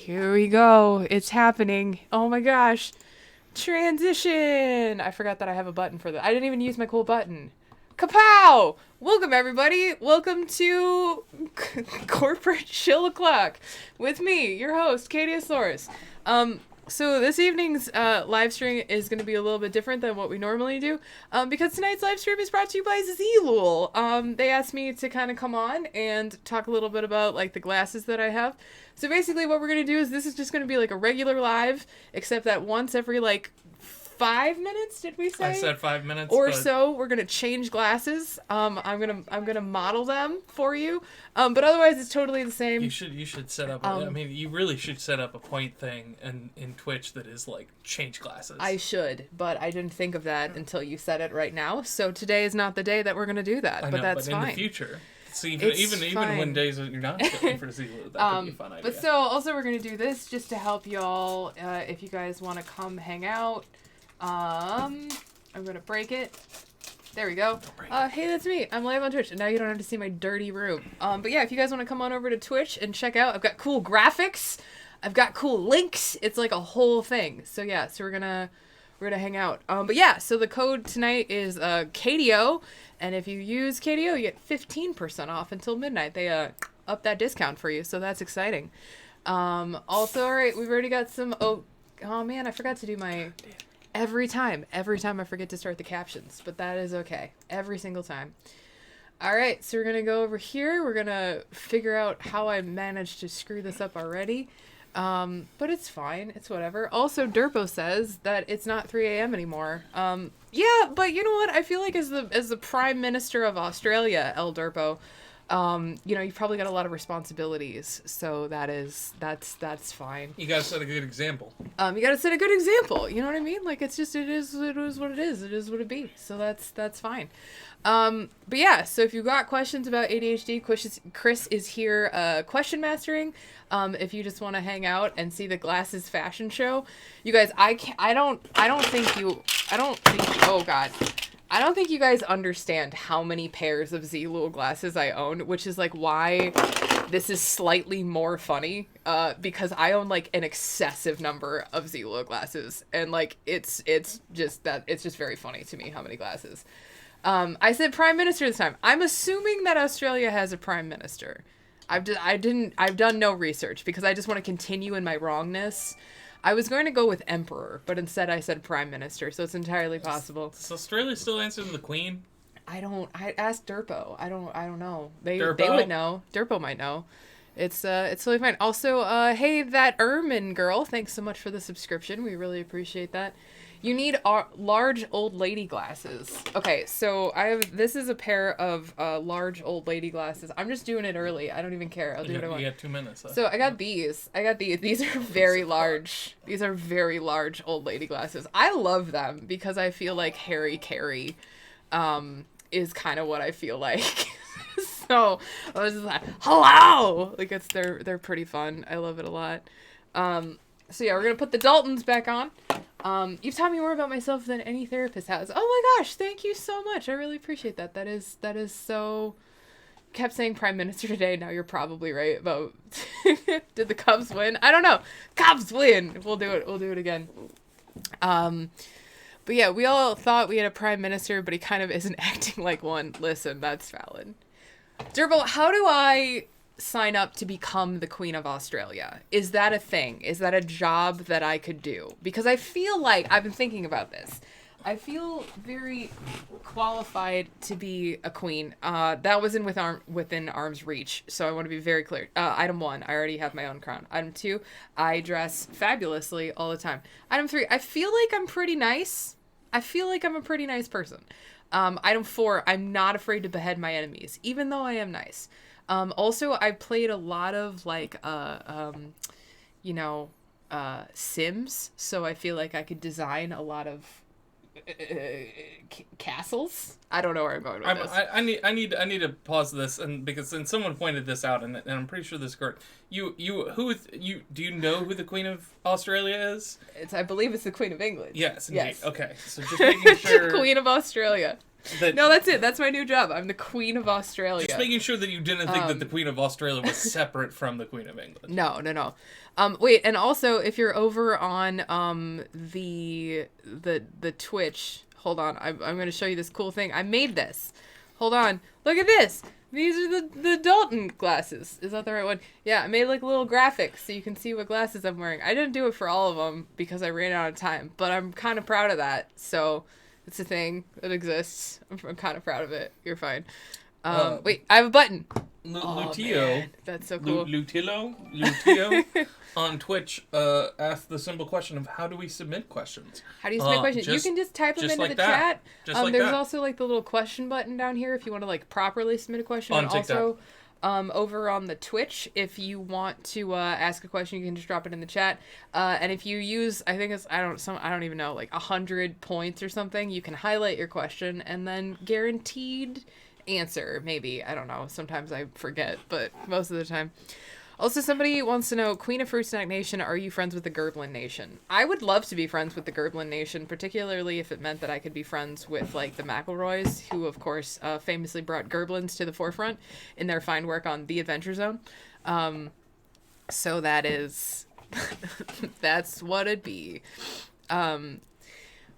Here we go. It's happening. Oh my gosh. Transition. I forgot that I have a button for that. I didn't even use my cool button. Kapow! Welcome, everybody. Welcome to Corporate Chill O'Clock with me, your host, Catieosaurus. So this evening's live stream is going to be a little bit different than what we normally do, because tonight's live stream is brought to you by Zeelool. They asked me to kind of come on and talk a little bit about like the glasses that I have. So basically what we're going to do is this is just going to be like a regular live, except that once every like 5 minutes, did we say? I said 5 minutes. Or so. We're gonna change glasses. I'm gonna model them for you. But otherwise, it's totally the same. You should set up. I mean, you really should set up a point thing in Twitch that is like change glasses. I should, but I didn't think of that until you said it right now. So today is not the day that we're gonna do that. I but know, that's but fine. in the future. So even when days you're not going for Zeelool, that could be a fun idea. But so also we're gonna do this just to help y'all. If you guys want to come hang out. I'm gonna break it. There we go. Hey, that's me. I'm live on Twitch, and now you don't have to see my dirty room. But yeah, if you guys want to come on over to Twitch and check out, I've got cool graphics. I've got cool links. It's like a whole thing. So yeah, so we're gonna hang out. But yeah, so the code tonight is CATIE0, and if you use CATIE0, you get 15% off until midnight. They up that discount for you, so that's exciting. Also, all right, we've already got some. Oh man, I forgot to do my. Every time I forget to start the captions, but that is okay. Every single time. All right, so we're going to go over here. We're going to figure out how I managed to screw this up already. But it's fine. It's whatever. Also, Durpo says that it's not 3 a.m. anymore. Yeah, but you know what? I feel like as the Prime Minister of Australia, El Durpo, you've probably got a lot of responsibilities, so that's fine. You gotta set a good example. You gotta set a good example, you know what I mean? Like, it is what it is what it be, so that's fine. But yeah, so if you've got questions about ADHD, Chris is here, question mastering. If you just want to hang out and see the Glasses fashion show, you guys, I don't think you guys understand how many pairs of Zeelool glasses I own, which is like why this is slightly more funny, because I own like an excessive number of Zeelool glasses, and like it's just very funny to me how many glasses. I said Prime Minister this time. I'm assuming that Australia has a Prime Minister. I've done no research because I just want to continue in my wrongness. I was going to go with Emperor, but instead I said Prime Minister, so it's entirely possible. Does Australia still answer to the Queen? I asked Durpo. I don't know. They would know. Durpo might know. It's totally fine. Also, hey, that Ermin girl, thanks so much for the subscription. We really appreciate that. You need large old lady glasses. Okay, so this is a pair of large old lady glasses. I'm just doing it early. I don't even care. I'll do what I want. You got 2 minutes. So I got these. These are very large. These are very large old lady glasses. I love them because I feel like Harry Carey is kind of what I feel like. So I was just like, hello! Like, they're pretty fun. I love it a lot. So yeah, we're gonna put the Daltons back on. You've taught me more about myself than any therapist has. Oh my gosh, thank you so much. I really appreciate that. That is so. Kept saying Prime Minister today. Now you're probably right about. Did the Cubs win? I don't know. Cubs win. We'll do it again. But yeah, we all thought we had a Prime Minister, but he kind of isn't acting like one. Listen, that's valid. Durbo, how do I sign up to become the Queen of Australia? Is that a thing? Is that a job that I could do? Because I feel like I've been thinking about this. I feel very qualified to be a queen. That was within arm's reach, so I want to be very clear. Item 1, I already have my own crown. Item 2, I dress fabulously all the time. Item 3, I feel like I'm pretty nice. I feel like I'm a pretty nice person. Item 4, I'm not afraid to behead my enemies, even though I am nice. Also, I played a lot of like, Sims, so I feel like I could design a lot of castles. I don't know where I'm going with this. I need to pause this, and because someone pointed this out, and I'm pretty sure this is correct. Do you know who the Queen of Australia is? I believe it's the Queen of England. Yes, indeed. Yes. Okay, so just making sure. The Queen of Australia. No, that's it. That's my new job. I'm the Queen of Australia. Just making sure that you didn't think that the Queen of Australia was separate from the Queen of England. No. Wait, and also if you're over on the Twitch, hold on. I'm going to show you this cool thing. I made this. Hold on. Look at this. These are the Dalton glasses. Is that the right one? Yeah, I made like little graphics so you can see what glasses I'm wearing. I didn't do it for all of them because I ran out of time, but I'm kind of proud of that. So it's a thing that exists. I'm kind of proud of it. You're fine. Wait, I have a button. Lutio. That's so cool. Lutio on Twitch asked the simple question of how do we submit questions? How do you submit questions? You can just type them into the chat. There's also like the little question button down here if you want to like properly submit a question. On and TikTok. Also, over on the Twitch, if you want to ask a question, you can just drop it in the chat. And if you use, I think it's I don't even know, like 100 points or something, you can highlight your question and then guaranteed answer. Maybe, I don't know. Sometimes I forget, but most of the time. Also, somebody wants to know, Queen of Fruit Snack Nation, are you friends with the Gerblin Nation? I would love to be friends with the Gerblin Nation, particularly if it meant that I could be friends with, like, the McElroys, who, of course, famously brought Gerblins to the forefront in their fine work on The Adventure Zone. So that is... that's what it'd be.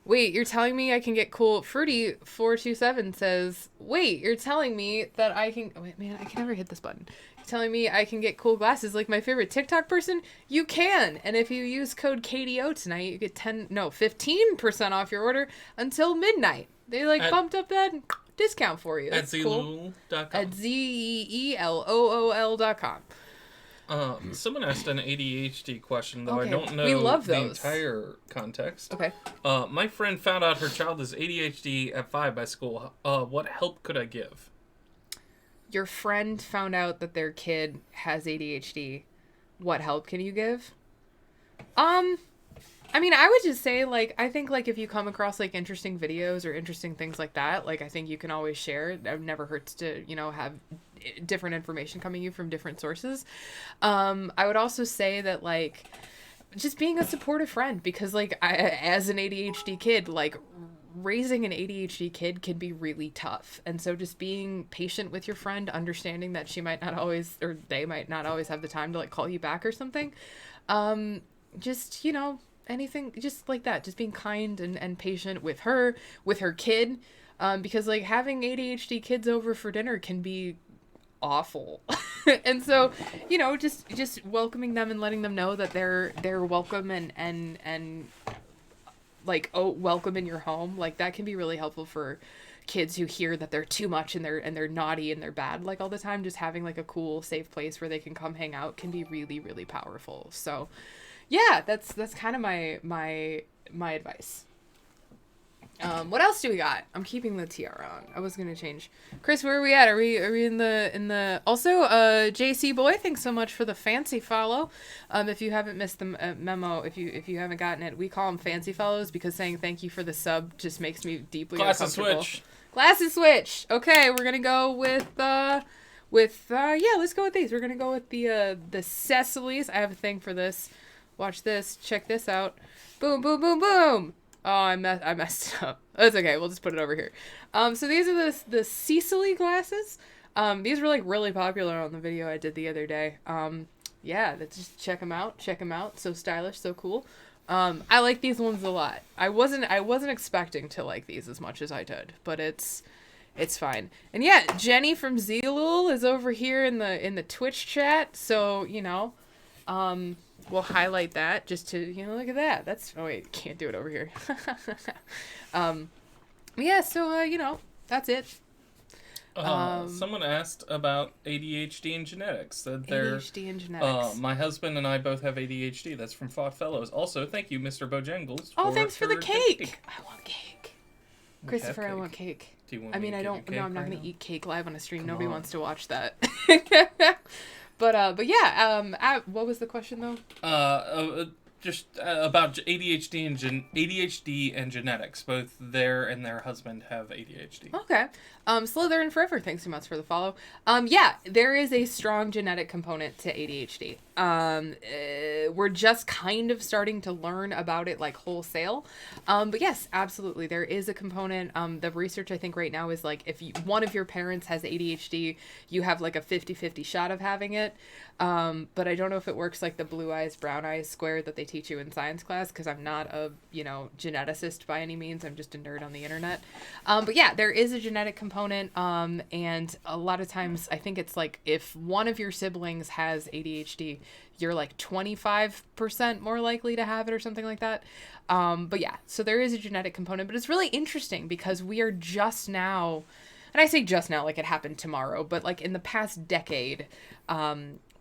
Wait, you're telling me I can get cool... Fruity427 says, wait, you're telling me that I can... Wait, man, I can never hit this button. Telling me I can get cool glasses like my favorite TikTok person? You can. And if you use code CATIE0 tonight, you get 15% off your order until midnight. They bumped up that discount for you. That's cool. At zeelool.com. Someone asked an ADHD question, though I don't know we love the those. entire context. Okay. My friend found out her child is ADHD at 5 by school. What help could I give? Your friend found out that their kid has ADHD. What help can you give? I mean, I would just say, like, I think, like, if you come across, like, interesting videos or interesting things like that, like, I think you can always share. It never hurts to, you know, have different information coming you from different sources. I would also say that, like, just being a supportive friend, because, like, as an ADHD kid, like, raising an ADHD kid can be really tough. And so just being patient with your friend, understanding that she might not always, or they might not always have the time to, like, call you back or something. Just, you know, anything just like that, just being kind and patient with her kid, because, like, having ADHD kids over for dinner can be awful. And so, you know, just welcoming them and letting them know that they're welcome and like, oh, welcome in your home, like, that can be really helpful for kids who hear that they're too much and they're naughty and they're bad, like, all the time. Just having, like, a cool, safe place where they can come hang out can be really, really powerful. So yeah, that's kind of my advice. What else do we got? I'm keeping the tiara on. I was gonna change. Chris, where are we at? Are we in the? Also, JC Boy, thanks so much for the fancy follow. If you haven't missed the memo, if you haven't gotten it, we call them fancy follows because saying thank you for the sub just makes me deeply uncomfortable. Glasses switch. Okay, we're gonna go with yeah, let's go with these. We're gonna go with the Cecily's. I have a thing for this. Watch this. Check this out. Boom, boom, boom, boom. Oh, I messed it up. That's okay. We'll just put it over here. So these are the Cecily glasses. These were, like, really popular on the video I did the other day. Yeah, just check them out. Check them out. So stylish, so cool. I like these ones a lot. I wasn't expecting to like these as much as I did, but it's fine. And yeah, Jenny from Zeelool is over here in the Twitch chat. So, you know, we'll highlight that just to, you know, look at that. That's, oh wait, can't do it over here. Yeah, so, you know, that's it. Someone asked about ADHD and genetics. ADHD and genetics. My husband and I both have ADHD. That's from Fought Fellows. Also, thank you, Mr. Bojangles. Oh, thanks for the cake. I want cake. Christopher, I want cake. Do you want I mean, me I to don't. give you No, cake I'm not right gonna now? eat cake live on a stream. Come Nobody on. wants to watch that. But yeah. What was the question though? about ADHD and genetics. Both and their husband have ADHD. Okay. Slytherin Forever, thanks so much for the follow. Yeah, there is a strong genetic component to ADHD. We're just kind of starting to learn about it like wholesale. But yes, absolutely, there is a component. The research I think right now is like if one of your parents has ADHD, you have like a 50-50 shot of having it. But I don't know if it works like the blue eyes, brown eyes square that they teach you in science class, because I'm not a, geneticist by any means. I'm just a nerd on the internet. But yeah, there is a genetic component. And a lot of times I think it's like if one of your siblings has ADHD, you're like 25% more likely to have it or something like that. But yeah, so there is a genetic component, but it's really interesting because we are just now, and I say just now like it happened tomorrow, but like in the past decade,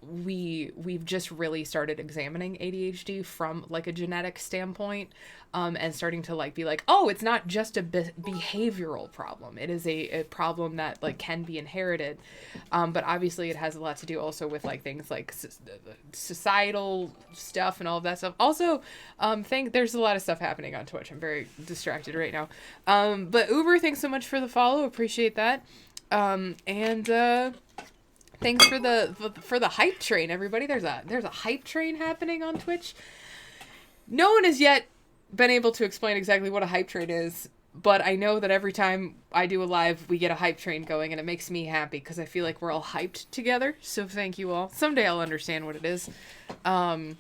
we've just really started examining ADHD from like a genetic standpoint, and starting to like be like, oh, it's not just a behavioral problem. It is a problem that like can be inherited. But obviously it has a lot to do also with like things like societal stuff and all of that stuff. Also, there's a lot of stuff happening on Twitch. I'm very distracted right now. But Uber, thanks so much for the follow. Appreciate that. Thanks for the hype train, everybody. There's a hype train happening on Twitch. No one has yet been able to explain exactly what a hype train is, but I know that every time I do a live, we get a hype train going, and it makes me happy because I feel like we're all hyped together. So thank you all. Someday I'll understand what it is. I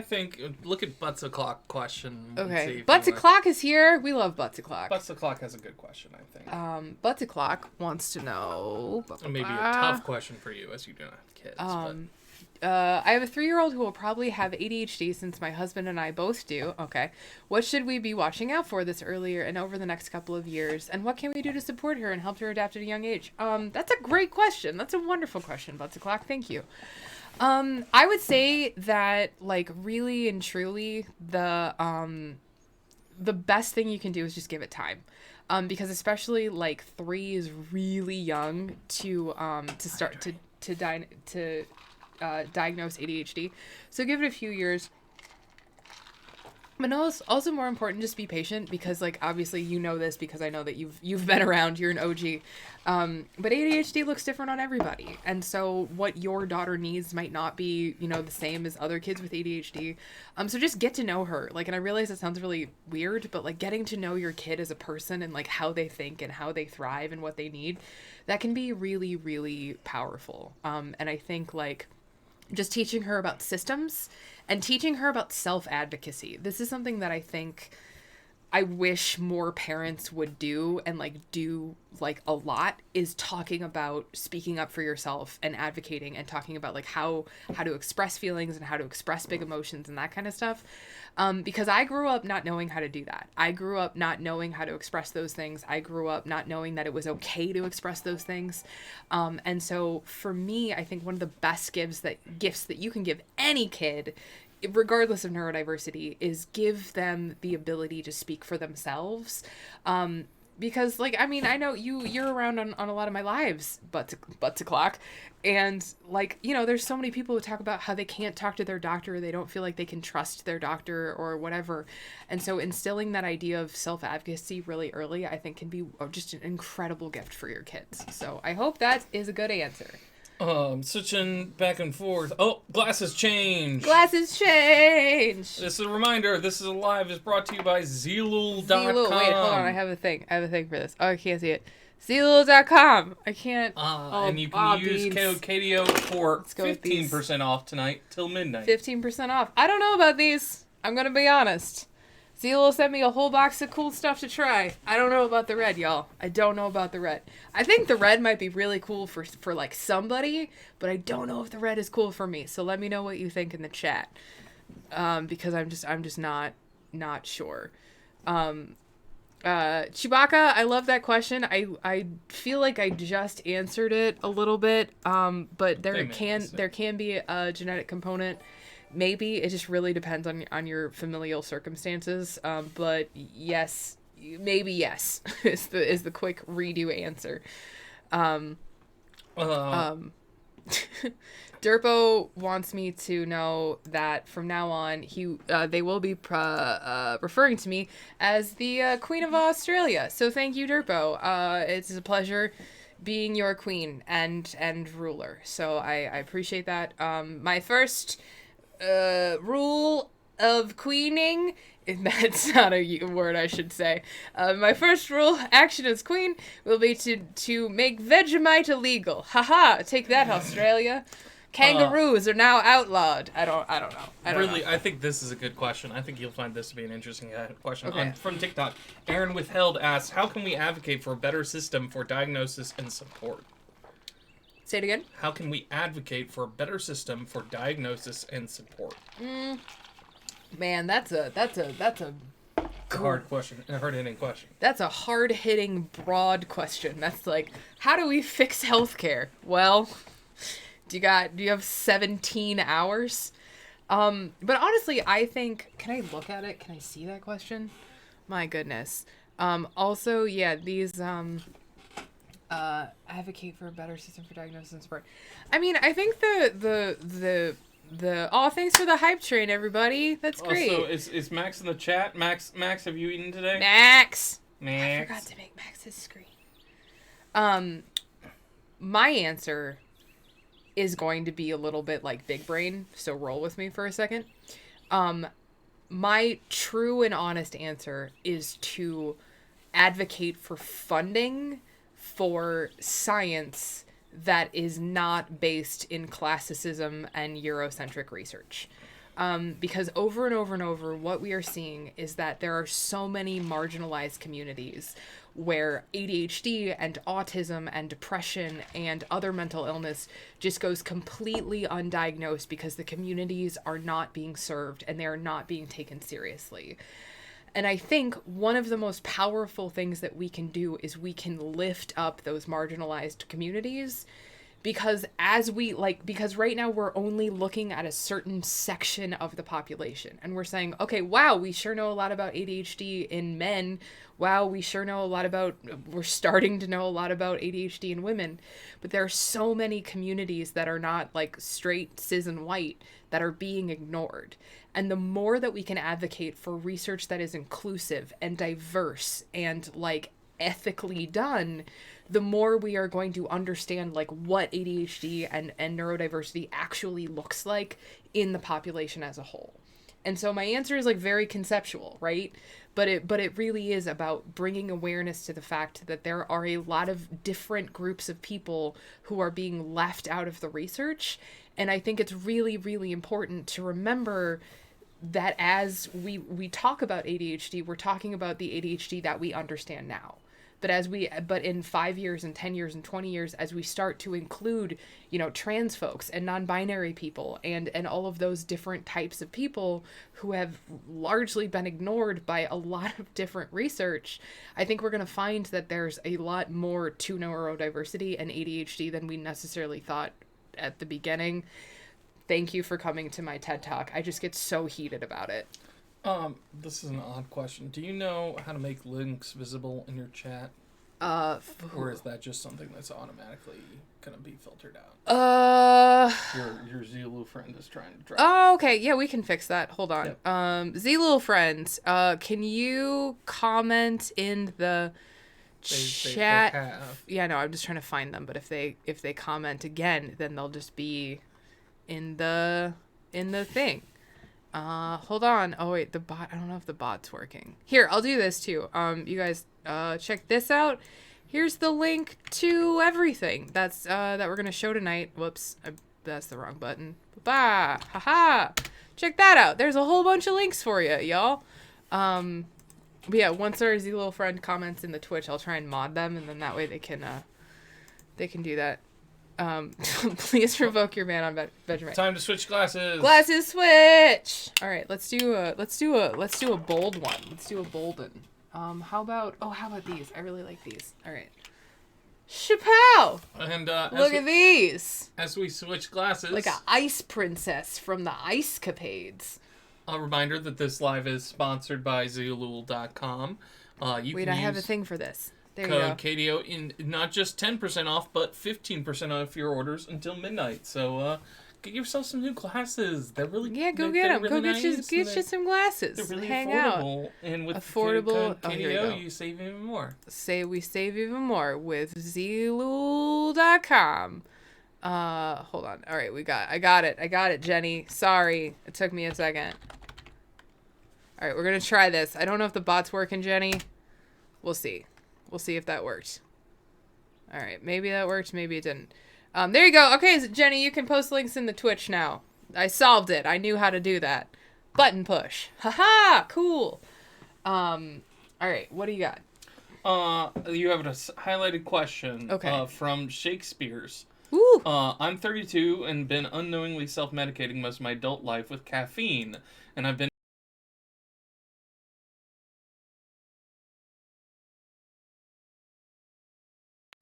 think look at Butts O'Clock question. Okay, Butts O'Clock is here. We love Butts O'Clock. Butts O'Clock has a good question, I think. Butts O'Clock wants to know. Maybe a tough question for you, as you do not have kids. I have a 3-year-old who will probably have ADHD since my husband and I both do. Okay. What should we be watching out for this earlier and over the next couple of years? And what can we do to support her and help her adapt at a young age? That's a great question. That's a wonderful question, Butts O'Clock. Thank you. I would say that, like, really and truly, the best thing you can do is just give it time. Because especially, like, 3 is really young to start to diagnose ADHD. So give it a few years. But no, it's also more important, just be patient, because like obviously you know this because I know that you've been around, you're an OG. But ADHD looks different on everybody. And so what your daughter needs might not be, the same as other kids with ADHD. So just get to know her. Like, and I realize it sounds really weird, but like getting to know your kid as a person and like how they think and how they thrive and what they need, that can be really, really powerful. And I think like just teaching her about systems and teaching her about self-advocacy. This is something that I think I wish more parents would do and do a lot, is talking about speaking up for yourself and advocating and talking about like how to express feelings and how to express big emotions and that kind of stuff. Because I grew up not knowing how to do that. I grew up not knowing how to express those things. I grew up not knowing that it was okay to express those things. And so for me, I think one of the best gifts that you can give any kid, regardless of neurodiversity, is give them the ability to speak for themselves. Because I know you're around on a lot of my lives, Butts O'Clock, and there's so many people who talk about how they can't talk to their doctor, they don't feel like they can trust their doctor or whatever. And so instilling that idea of self-advocacy really early, I think, can be just an incredible gift for your kids. So I hope that is a good answer. Switching back and forth. Oh, glasses change. Glasses change. This is a reminder. This is Alive is brought to you by Zeelool.com. Zeelool. Wait, hold on. I have a thing for this. Oh, I can't see it. Zeelool.com. I can't. And you can use code CATIE0 for 15% off tonight till midnight. 15% off. I don't know about these. I'm going to be honest. Zeelool sent me a whole box of cool stuff to try. I don't know about the red, y'all. I don't know about the red. I think the red might be really cool for like somebody, but I don't know if the red is cool for me. So let me know what you think in the chat, because I'm just not sure. Chewbacca, I love that question. I feel like I just answered it a little bit, but there can be a genetic component. Maybe it just really depends on your familial circumstances. But yes, maybe yes is the quick redo answer. Durpo wants me to know that from now on, they will be referring to me as the Queen of Australia. So thank you, Durpo. It's a pleasure being your queen and ruler. So I appreciate that. My first rule of queening, that's not a word I should say. My first rule, action as queen, will be to make Vegemite illegal. Haha, take that, Australia. Kangaroos are now outlawed. I don't know. I think this is a good question. I think you'll find this to be an interesting question. Okay. From TikTok, Aaron Withheld asks, how can we advocate for a better system for diagnosis and support? Say it again. How can we advocate for a better system for diagnosis and support? Man, that's a hard question. A hard-hitting question. That's a hard-hitting, broad question. That's like, how do we fix healthcare? Well, do you have 17 hours? But honestly, I think, can I look at it? Can I see that question? My goodness. Also, yeah, these, advocate for a better system for diagnosis and support. I mean, I think thanks for the hype train, everybody. That's great. Also, is Max in the chat? Max, have you eaten today? Max. I forgot to make Max's screen. My answer is going to be a little bit like big brain, so roll with me for a second. My true and honest answer is to advocate for funding for science that is not based in classicism and Eurocentric research. Because over and over and over, what we are seeing is that there are so many marginalized communities where ADHD and autism and depression and other mental illness just goes completely undiagnosed because the communities are not being served and they are not being taken seriously. And I think one of the most powerful things that we can do is we can lift up those marginalized communities, because because right now we're only looking at a certain section of the population and we're saying, okay, wow, we sure know a lot about ADHD in men. Wow, we're starting to know a lot about ADHD in women, but there are so many communities that are not like straight, cis, and white that are being ignored. And the more that we can advocate for research that is inclusive and diverse and like ethically done, the more we are going to understand like what ADHD and neurodiversity actually looks like in the population as a whole. And so my answer is like very conceptual, right? But it really is about bringing awareness to the fact that there are a lot of different groups of people who are being left out of the research. And I think it's really, really important to remember that as we talk about ADHD, we're talking about the ADHD that we understand now. But in 5 years and 10 years and 20 years, as we start to include, trans folks and non-binary people and all of those different types of people who have largely been ignored by a lot of different research, I think we're going to find that there's a lot more to neurodiversity and ADHD than we necessarily thought at the beginning. Thank you for coming to my TED Talk. I just get so heated about it. This is an odd question. Do you know how to make links visible in your chat? Or is that just something that's automatically gonna be filtered out? Your Zeelool friend is trying to drop. Oh, okay. Yeah, we can fix that. Hold on. Yep. Zeelool friends, can you comment in the chat? They have. Yeah, no, I'm just trying to find them. But if they comment again, then they'll just be in the thing. Hold on. Oh wait, the bot. I don't know if the bot's working. Here, I'll do this too. You guys, check this out. Here's the link to everything that's that we're gonna show tonight. Whoops, that's the wrong button. Bah, haha. Check that out. There's a whole bunch of links for you, y'all. But yeah, once our Zeelool friend comments in the Twitch, I'll try and mod them, and then that way they can do that. Please revoke your ban on Vegemite. Time to switch glasses. Glasses switch. All right, let's do a bold one. Let's do a bold one. How about these? I really like these. All right. Chappelle. And look at these. As we switch glasses, like a ice princess from the Ice Capades. A reminder that this live is sponsored by Zeelool.com. Wait, I have a thing for this. There you go. Code CATIE0 in not just 10% off, but 15% off your orders until midnight. So get yourself some new glasses. They're really go get them. Really go nice, get you some glasses. They're really Hang affordable. out. And with affordable. Code CATIE0, you save even more. We save even more with Zeelool.com. Hold on. All right, I got it, Jenny. Sorry, it took me a second. All right, we're gonna try this. I don't know if the bot's working, Jenny. We'll see. We'll see if that worked. All right, maybe that worked, maybe it didn't. There you go. Okay, so Jenny, you can post links in the Twitch now. I solved it. I knew how to do that. Button push. Haha, cool. All right, what do you got? You have a highlighted question. Okay. From Shakespeare's. Ooh. I'm 32 and been unknowingly self-medicating most of my adult life with caffeine, and I've been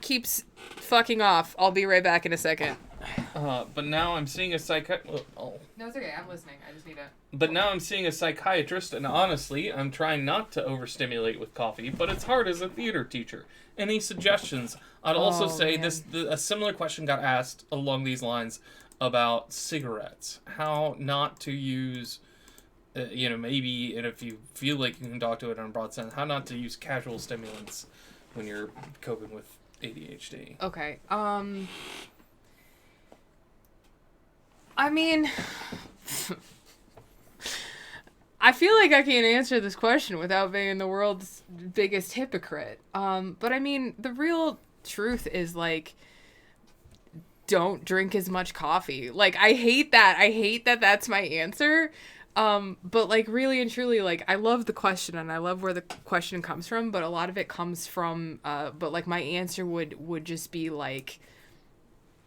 keeps fucking off. I'll be right back in a second. But now I'm seeing a psychiatrist. Oh. No, it's okay. I'm listening. I just need to... But now I'm seeing a psychiatrist, and honestly, I'm trying not to overstimulate with coffee, but it's hard as a theater teacher. Any suggestions? I'd also say a similar question got asked along these lines about cigarettes. How not to use, maybe, and if you feel like you can talk to it in a broad sense, how not to use casual stimulants when you're coping with ADHD. Okay. I mean, I feel like I can't answer this question without being the world's biggest hypocrite. But I mean, the real truth is, like, don't drink as much coffee. Like, I hate that. I hate that that's my answer. But, like, really and truly, like, I love the question and I love where the question comes from, but a lot of it comes from, but, like, my answer would just be, like,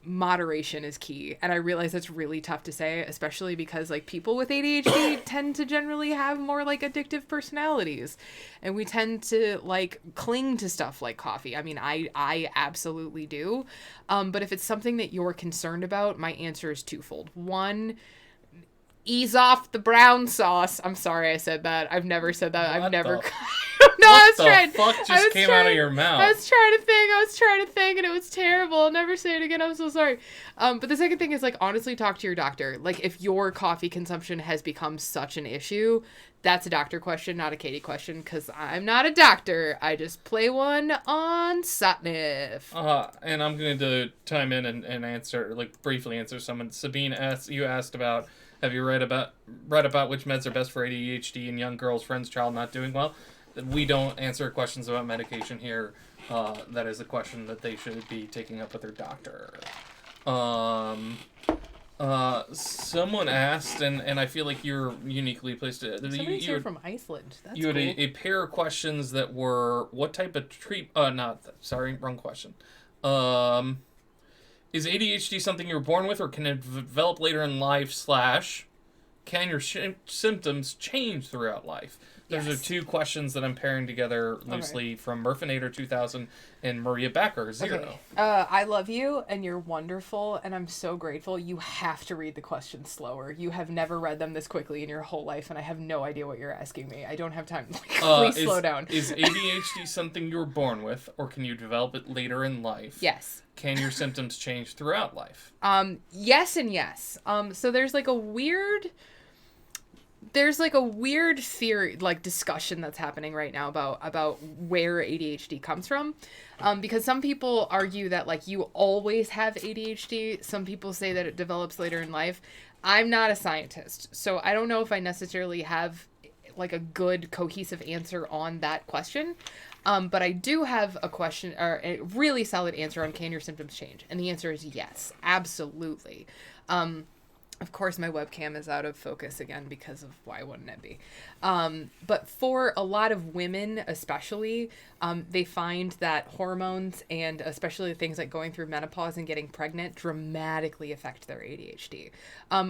moderation is key. And I realize that's really tough to say, especially because, like, people with ADHD tend to generally have more, like, addictive personalities, and we tend to, like, cling to stuff like coffee. I mean, I absolutely do. But if it's something that you're concerned about, my answer is twofold. One, ease off the brown sauce. I'm sorry I said that. I've never said that. I've never... No, I was trying. What the fuck just came out of your mouth? I was trying to think, and it was terrible. I'll never say it again. I'm so sorry. But the second thing is, like, honestly, talk to your doctor. Like, if your coffee consumption has become such an issue, that's a doctor question, not a Katie question, because I'm not a doctor. I just play one on Satnif. And I'm going to chime in and answer, like, briefly answer someone. Sabine asked about, have you read about which meds are best for ADHD in young girls, friends, child not doing well? We don't answer questions about medication here. That is a question that they should be taking up with their doctor. Someone asked, and I feel like you're uniquely placed to... Somebody's here from Iceland. That's you had cool. a pair of questions that were, what type of wrong question. Is ADHD something you were born with, or can it develop later in life, / can your symptoms change throughout life? Those are two questions that I'm pairing together loosely from Murfinator 2000 and Maria Backer, Zero. Okay. I love you, and you're wonderful, and I'm so grateful. You have to read the questions slower. You have never read them this quickly in your whole life, and I have no idea what you're asking me. I don't have time. Please slow down. Is ADHD something you were born with, or can you develop it later in life? Yes. Can your symptoms change throughout life? Yes and yes. So there's like a weird theory, like, discussion that's happening right now about where ADHD comes from. Because some people argue that, like, you always have ADHD. Some people say that it develops later in life. I'm not a scientist, so I don't know if I necessarily have, like, a good cohesive answer on that question. But I do have a question, or a really solid answer on, can your symptoms change? And the answer is yes, absolutely. Of course, my webcam is out of focus again because of why wouldn't it be? But for a lot of women, especially, they find that hormones, and especially things like going through menopause and getting pregnant, dramatically affect their ADHD.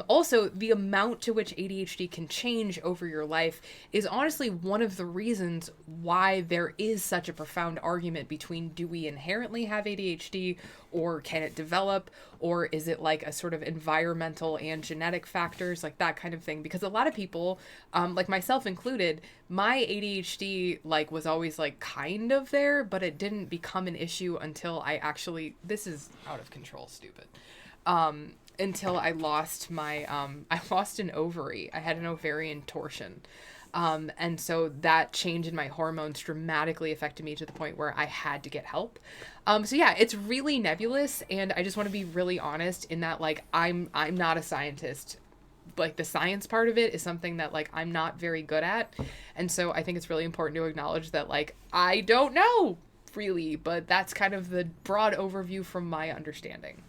Also, the amount to which ADHD can change over your life is honestly one of the reasons why there is such a profound argument between, do we inherently have ADHD, or can it develop, or is it like a sort of environmental and and genetic factors, like that kind of thing. Because a lot of people, like myself included, my ADHD like was always like kind of there, but it didn't become an issue until I actually, this is out of control, stupid. Until I lost my, I lost an ovary. I had an ovarian torsion. And so that change in my hormones dramatically affected me to the point where I had to get help. So yeah, it's really nebulous, and I just want to be really honest in that, like, I'm not a scientist. Like, the science part of it is something that, like, I'm not very good at. And so I think it's really important to acknowledge that, like, I don't know really, but that's kind of the broad overview from my understanding.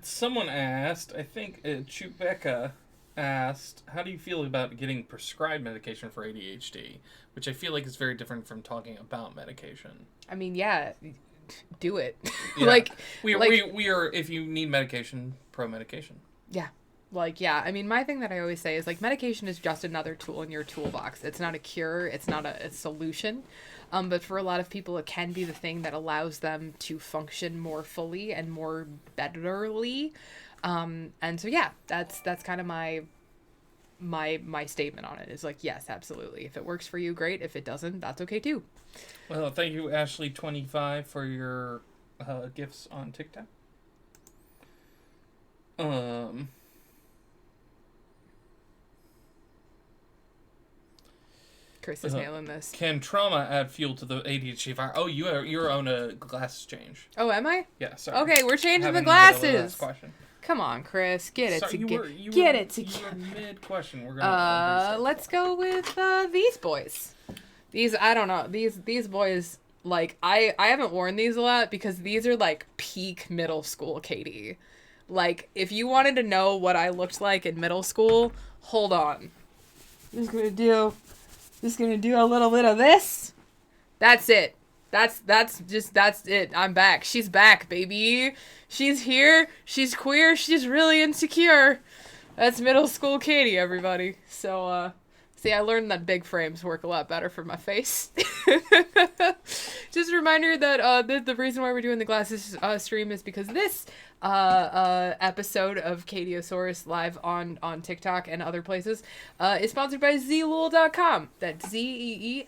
Someone asked, I think Chewbacca asked, how do you feel about getting prescribed medication for ADHD? Which I feel like is very different from talking about medication. I mean, yeah, do it. Yeah. Like, we are, if you need medication, pro-medication. Yeah. Like, yeah, I mean, my thing that I always say is, like, medication is just another tool in your toolbox. It's not a cure. It's not a solution. But for a lot of people, it can be the thing that allows them to function more fully and more betterly. And so, yeah, that's kind of my statement on it is like, yes, absolutely. If it works for you, great. If it doesn't, that's okay too. Well, thank you, Ashley25, for your gifts on TikTok. Chris is nailing this. Can trauma add fuel to the ADHD fire? Oh, you're on a glasses change. Oh, am I? Yeah, sorry. Okay, we're changing the glasses. Come on, Chris. Get it together. Get it together. You were mid-question. We're gonna let's go with these boys. These, I don't know. These boys, like, I haven't worn these a lot because these are, like, peak middle school Katie. Like, if you wanted to know what I looked like in middle school, hold on. Just gonna do a little bit of this. That's it. That's it. I'm back. She's back, baby. She's here. She's queer. She's really insecure. That's middle school Katie, everybody. So, see, I learned that big frames work a lot better for my face. Just a reminder that the reason why we're doing the glasses stream is because this episode of Catieosaurus live on TikTok and other places is sponsored by Zeelool.com. That's Zeelool.com.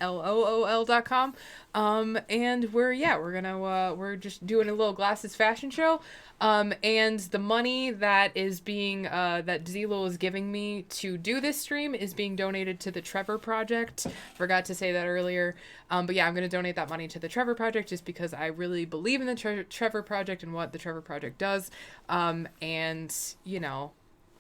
And we're just doing a little glasses fashion show. And the money that is being that Zeelool is giving me to do this stream is being donated to the Trevor Project. Forgot to say that earlier. But yeah, I'm going to donate that money to the Trevor Project just because I really believe in the Trevor Project and what the Trevor Project does. And, you know,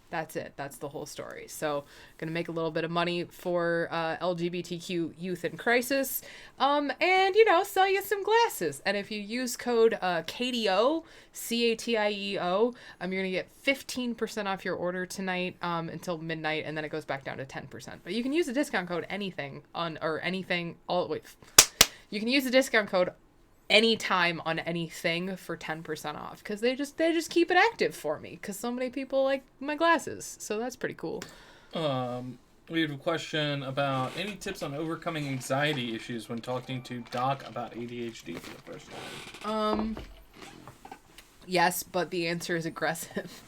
that's it. That's the whole story. So going to make a little bit of money for LGBTQ youth in crisis. And, you know, sell you some glasses. And if you use code CATIE0, CATIEO, you're going to get 15% off your order tonight until midnight. And then it goes back down to 10%. But you can use the discount code you can use the discount code anytime on anything for 10% off because they just keep it active for me because so many people like my glasses, so that's pretty cool. We have a question about any tips on overcoming anxiety issues when talking to Doc about ADHD for the first time. Yes, but the answer is aggressive.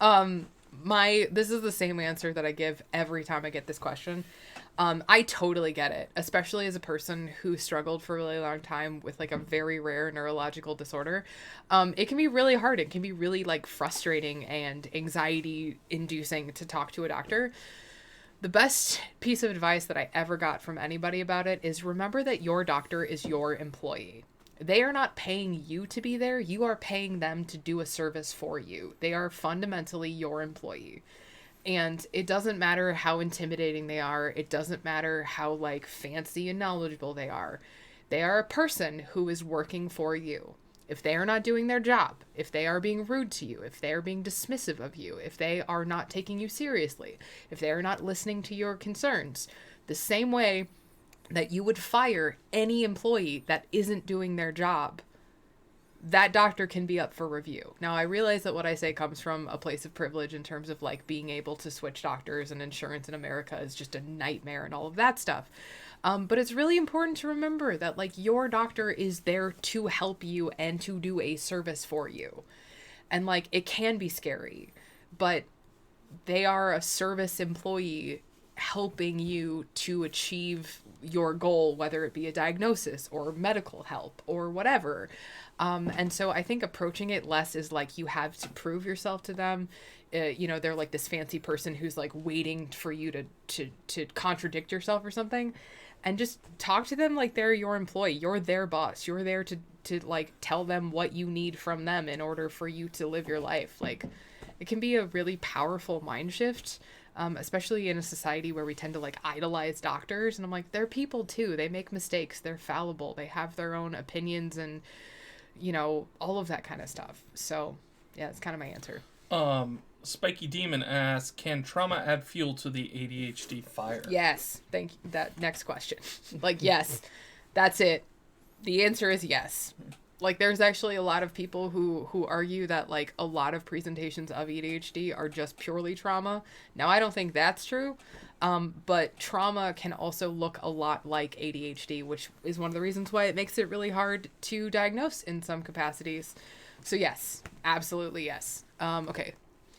This is the same answer that I give every time I get this question. I totally get it, especially as a person who struggled for a really long time with like a very rare neurological disorder. It can be really hard. It can be really like frustrating and anxiety inducing to talk to a doctor. The best piece of advice that I ever got from anybody about it is remember that your doctor is your employee. They are not paying you to be there. You are paying them to do a service for you. They are fundamentally your employee. And it doesn't matter how intimidating they are. It doesn't matter how, like, fancy and knowledgeable they are. They are a person who is working for you. If they are not doing their job, if they are being rude to you, if they are being dismissive of you, if they are not taking you seriously, if they are not listening to your concerns, the same way that you would fire any employee that isn't doing their job, that doctor can be up for review. Now, I realize that what I say comes from a place of privilege in terms of like being able to switch doctors, and insurance in America is just a nightmare and all of that stuff. But it's really important to remember that, like, your doctor is there to help you and to do a service for you. And, like, it can be scary, but they are a service employee helping you to achieve your goal, whether it be a diagnosis or medical help or whatever. And so I think approaching it less is like you have to prove yourself to them. You know, they're like this fancy person who's like waiting for you to contradict yourself or something, and just talk to them like they're your employee. You're their boss. You're there to like tell them what you need from them in order for you to live your life. Like, it can be a really powerful mind shift. Especially in a society where we tend to like idolize doctors. And I'm like, they're people too. They make mistakes. They're fallible. They have their own opinions and, you know, all of that kind of stuff. So yeah, it's kind of my answer. Spiky Demon asks, can trauma add fuel to the ADHD fire? Yes. Thank you. That next question. Like, yes, that's it. The answer is yes. Like, there's actually a lot of people who argue that, like, a lot of presentations of ADHD are just purely trauma. Now, I don't think that's true, but trauma can also look a lot like ADHD, which is one of the reasons why it makes it really hard to diagnose in some capacities. So, yes, absolutely yes. Okay.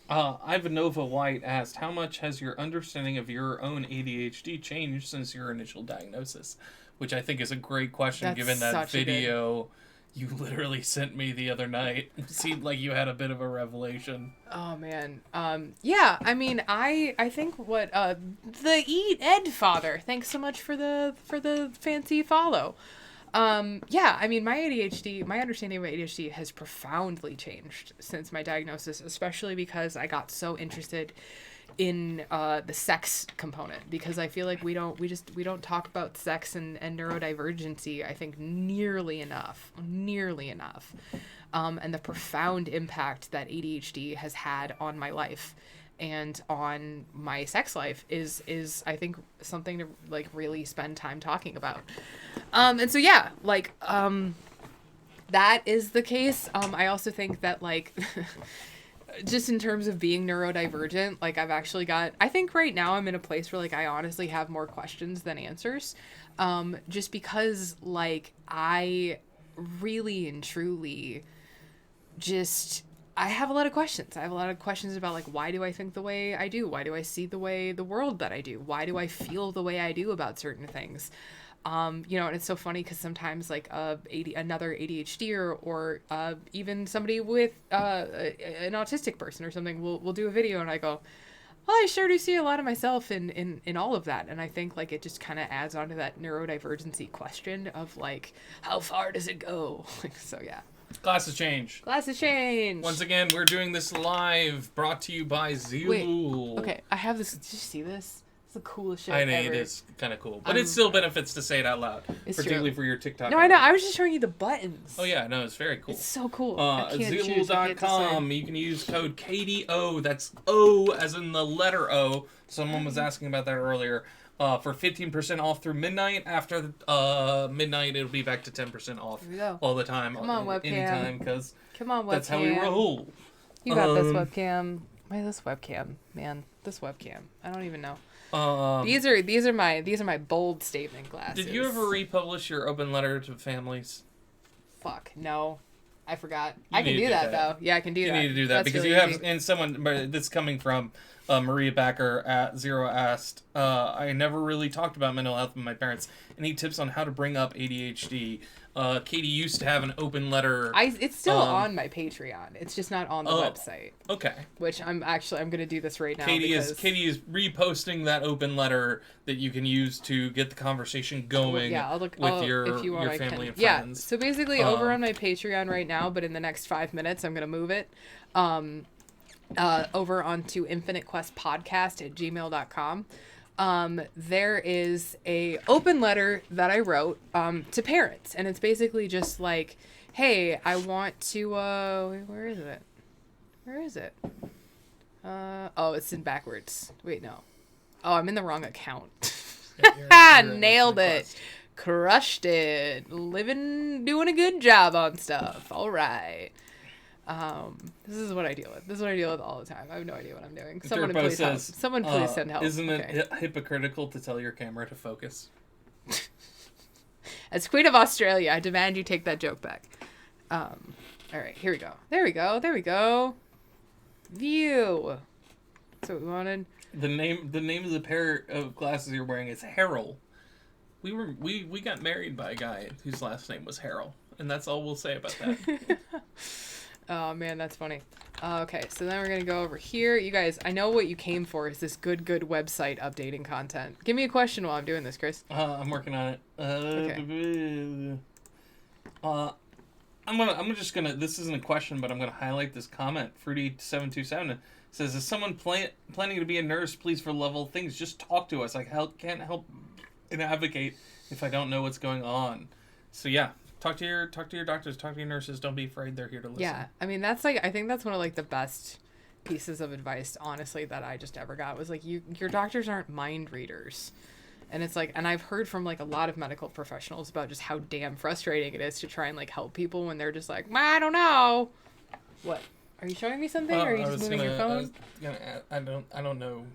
Ivanova White asked, how much has your understanding of your own ADHD changed since your initial diagnosis? Which I think is a great question, given that video you literally sent me the other night. It seemed like you had a bit of a revelation. Oh, man. Yeah, I mean, I think what, the Ed father, thanks so much for the fancy follow. Yeah, I mean, my understanding of ADHD has profoundly changed since my diagnosis, especially because I got so interested in the sex component, because I feel like we don't talk about sex and neurodivergency, I think, nearly enough, and the profound impact that ADHD has had on my life and on my sex life is I think something to like really spend time talking about. And so yeah, like that is the case. I also think that like just in terms of being neurodivergent, like I think right now I'm in a place where like I honestly have more questions than answers. Just because like I really and truly I have a lot of questions. I have a lot of questions about like, why do I think the way I do? Why do I see the world that I do? Why do I feel the way I do about certain things? You know, and it's so funny because sometimes like another ADHD or even somebody with an autistic person or something will do a video, and I go, well, I sure do see a lot of myself in all of that. And I think like it just kind of adds on to that neurodivergency question of like, how far does it go? So yeah. Glasses change. Once again, we're doing this live, brought to you by Zeelool. Okay, I have this. Did you see this? It's the coolest shit I know, ever. it is kind of cool. But it still benefits to say it out loud. Particularly for your TikTok. No, I know. I was just showing you the buttons. Oh, yeah. No, it's very cool. It's so cool. Zeelool.com. You can use code CATIE0. That's O as in the letter O. Someone was asking about that earlier. For 15% off through midnight. After midnight, it'll be back to 10% off all the time. Come on, webcam. Anytime, because that's how we roll. You got this webcam. Why this webcam, man? This webcam. I don't even know. These are my bold statement glasses. Did you ever republish your open letter to families? Fuck no. I forgot. I can do that though. Yeah, I can do that. You need to do that because really you have, and someone, this coming from Maria Backer at Zero asked, I never really talked about mental health with my parents. Any tips on how to bring up ADHD? Katie used to have an open letter. It's still on my Patreon. It's just not on the website. Okay. Which I'm going to do this right now. Katie is reposting that open letter that you can use to get the conversation going with your family and friends. Yeah. So basically over on my Patreon right now, but in the next 5 minutes I'm going to move it over onto infinitequestpodcast@gmail.com. There is a open letter that I wrote to parents, and it's basically just like, hey, I want to where is it? Oh, it's in backwards. Wait, no. Oh, I'm in the wrong account. You're nailed it. Crushed it. Doing a good job on stuff. All right. This is what I deal with. This is what I deal with all the time. I have no idea what I'm doing. Someone please send help. Isn't it hypocritical to tell your camera to focus? As Queen of Australia, I demand you take that joke back. All right, here we go. There we go. View. That's what we wanted. The name of the pair of glasses you're wearing is Harold. We got married by a guy whose last name was Harold, and that's all we'll say about that. Oh man, that's funny. Okay, so then we're gonna go over here. You guys, I know what you came for is this good website updating content. Give me a question while I'm doing this, Chris. I'm working on it. Okay. I'm just gonna. This isn't a question, but I'm gonna highlight this comment. Fruity727 says, "Is someone planning to be a nurse? Please, for level things, just talk to us. I can't help and advocate if I don't know what's going on." So yeah. Talk to your doctors, talk to your nurses. Don't be afraid. They're here to listen. Yeah, I mean, that's like, I think that's one of like the best pieces of advice, honestly, that I just ever got was like, your doctors aren't mind readers. And it's like, and I've heard from like a lot of medical professionals about just how damn frustrating it is to try and like help people when they're just like, I don't know. What? Are you showing me something? Or are you just moving your phone? I don't know.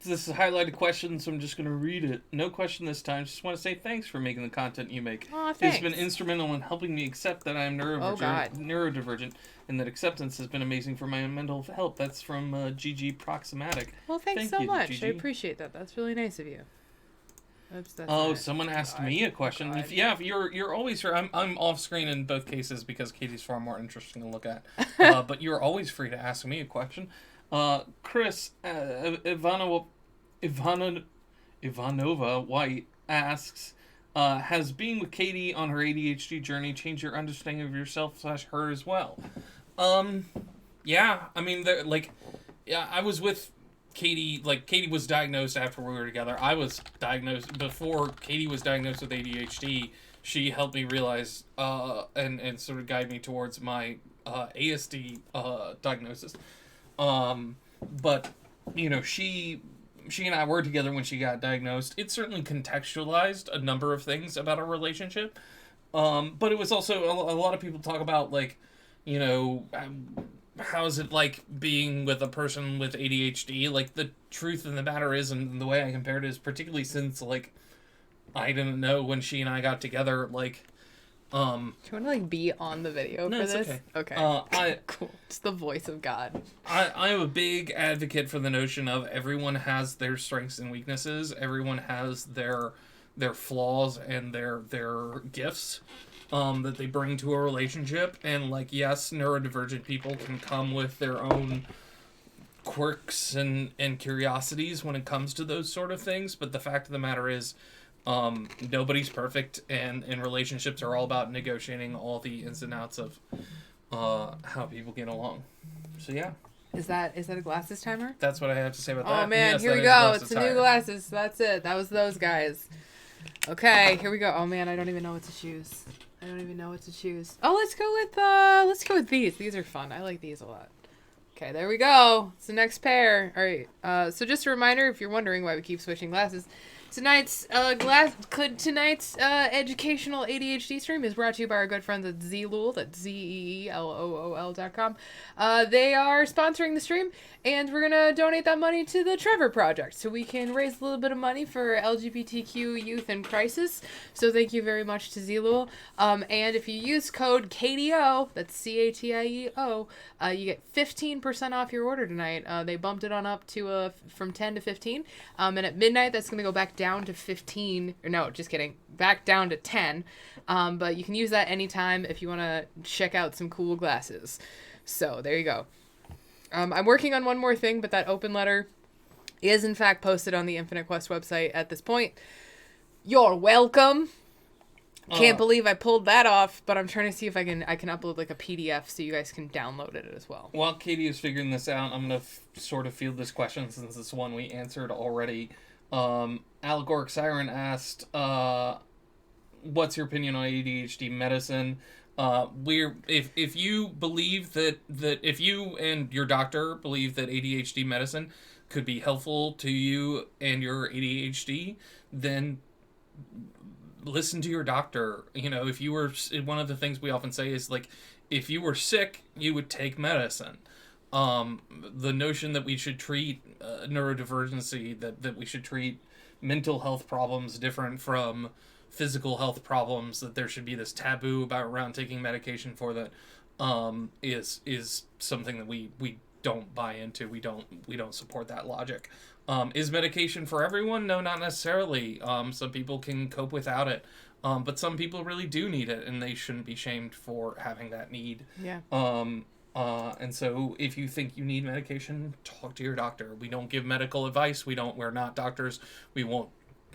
This is a highlighted question, so I'm just going to read it. No question this time. Just want to say thanks for making the content you make. Aw, thanks. It's been instrumental in helping me accept that I am neurodivergent, and that acceptance has been amazing for my mental health. That's from GG Proximatic. Well, thanks so much. Gigi. I appreciate that. That's really nice of you. Someone asked me a question. If you're always here. I'm off screen in both cases because Katie's far more interesting to look at. But you're always free to ask me a question. Chris Ivanova White asks, has being with Katie on her ADHD journey changed your understanding of yourself / her as well? Yeah, I mean, I was with Katie, Katie was diagnosed after we were together. I was diagnosed before Katie was diagnosed with ADHD. She helped me realize, and sort of guide me towards my, ASD, diagnosis. But, she and I were together when she got diagnosed. It certainly contextualized a number of things about our relationship. But it was also, a lot of people talk about, how is it like being with a person with ADHD? The truth of the matter is, and the way I compared it is, particularly since, I didn't know when she and I got together, do you want to be on the video for this? Okay. Cool. It's the voice of God. I am a big advocate for the notion of everyone has their strengths and weaknesses. Everyone has their flaws and their gifts that they bring to a relationship. And yes, neurodivergent people can come with their own quirks and curiosities when it comes to those sort of things. But the fact of the matter is, nobody's perfect, and relationships are all about negotiating all the ins and outs of how people get along. So yeah. Is that a glasses timer? That's what I have to say about that. Oh man, yes, here we go. It's the new glasses. That's it. That was those guys. Okay, here we go. Oh man, I don't even know what to choose. Oh, let's go with these. These are fun. I like these a lot. Okay, there we go. It's the next pair. All right. So just a reminder, if you're wondering why we keep switching glasses, tonight's educational ADHD stream is brought to you by our good friends at Zeelool. That's ZEELOOL.com. They are sponsoring the stream, and we're gonna donate that money to the Trevor Project so we can raise a little bit of money for LGBTQ youth in crisis. So thank you very much to Zeelool. And if you use code CATIE0, that's CATIEO, you get 15% off your order tonight. They bumped it on up to from 10 to 15, and at midnight that's gonna go back down to 15, or no, just kidding, back down to 10, but you can use that anytime if you want to check out some cool glasses. So there you go. I'm working on one more thing, but that open letter is in fact posted on the Infinite Quest website at this point. You're welcome. Can't believe I pulled that off, but I'm trying to see if I can upload a PDF so you guys can download it as well. While Katie is figuring this out, I'm going to sort of field this question since it's one we answered already. Allegoric Siren asked, what's your opinion on ADHD medicine? If you believe that if you and your doctor believe that ADHD medicine could be helpful to you and your ADHD, then listen to your doctor. If you were, one of the things we often say is if you were sick, you would take medicine. The notion that we should treat neurodivergency, that we should treat mental health problems different from physical health problems, that there should be this taboo around taking medication for that, is something that we don't buy into. We don't support that logic. Is medication for everyone? No, not necessarily. Some people can cope without it. But some people really do need it, and they shouldn't be shamed for having that need. Yeah. And so if you think you need medication, talk to your doctor. We don't give medical advice. We're not doctors. We won't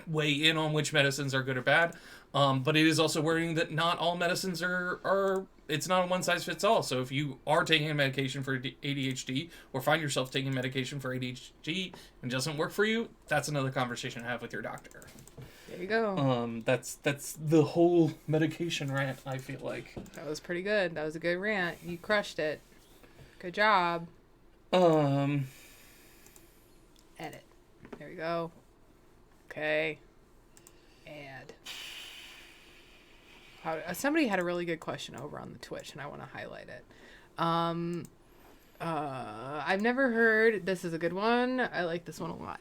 weigh in on which medicines are good or bad. But it is also worrying that not all medicines are it's not a one size fits all. So if you are taking a medication for ADHD, or find yourself taking medication for ADHD and it doesn't work for you, that's another conversation to have with your doctor. There you go. That's the whole medication rant, I feel like. That was pretty good. That was a good rant. You crushed it. Good job. Edit. There we go. Okay. Add. Somebody had a really good question over on the Twitch, and I want to highlight it. I've never heard... This is a good one. I like this one a lot.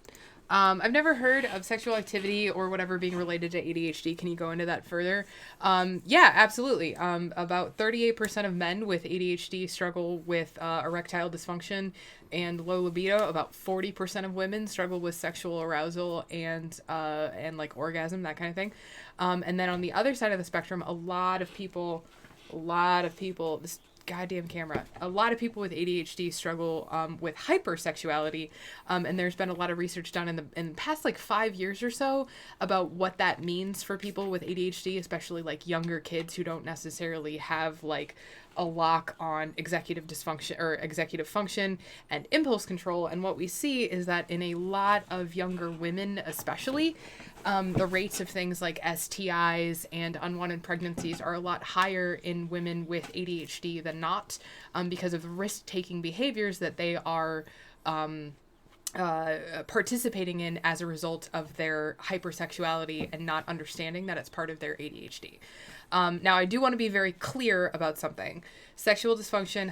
I've never heard of sexual activity or whatever being related to ADHD. Can you go into that further? Yeah, absolutely. About 38% of men with ADHD struggle with erectile dysfunction and low libido. About 40% of women struggle with sexual arousal and like orgasm, that kind of thing. And then on the other side of the spectrum, a lot of people, this goddamn camera. A lot of people with ADHD struggle with hypersexuality, and there's been a lot of research done in the past like 5 years or so about what that means for people with ADHD, especially like younger kids who don't necessarily have like a lock on executive dysfunction or executive function and impulse control. And what we see is that in a lot of younger women, especially, the rates of things like STIs and unwanted pregnancies are a lot higher in women with ADHD than not, because of the risk-taking behaviors that they are participating in as a result of their hypersexuality and not understanding that it's part of their ADHD. Now, I do want to be very clear about something. Sexual dysfunction,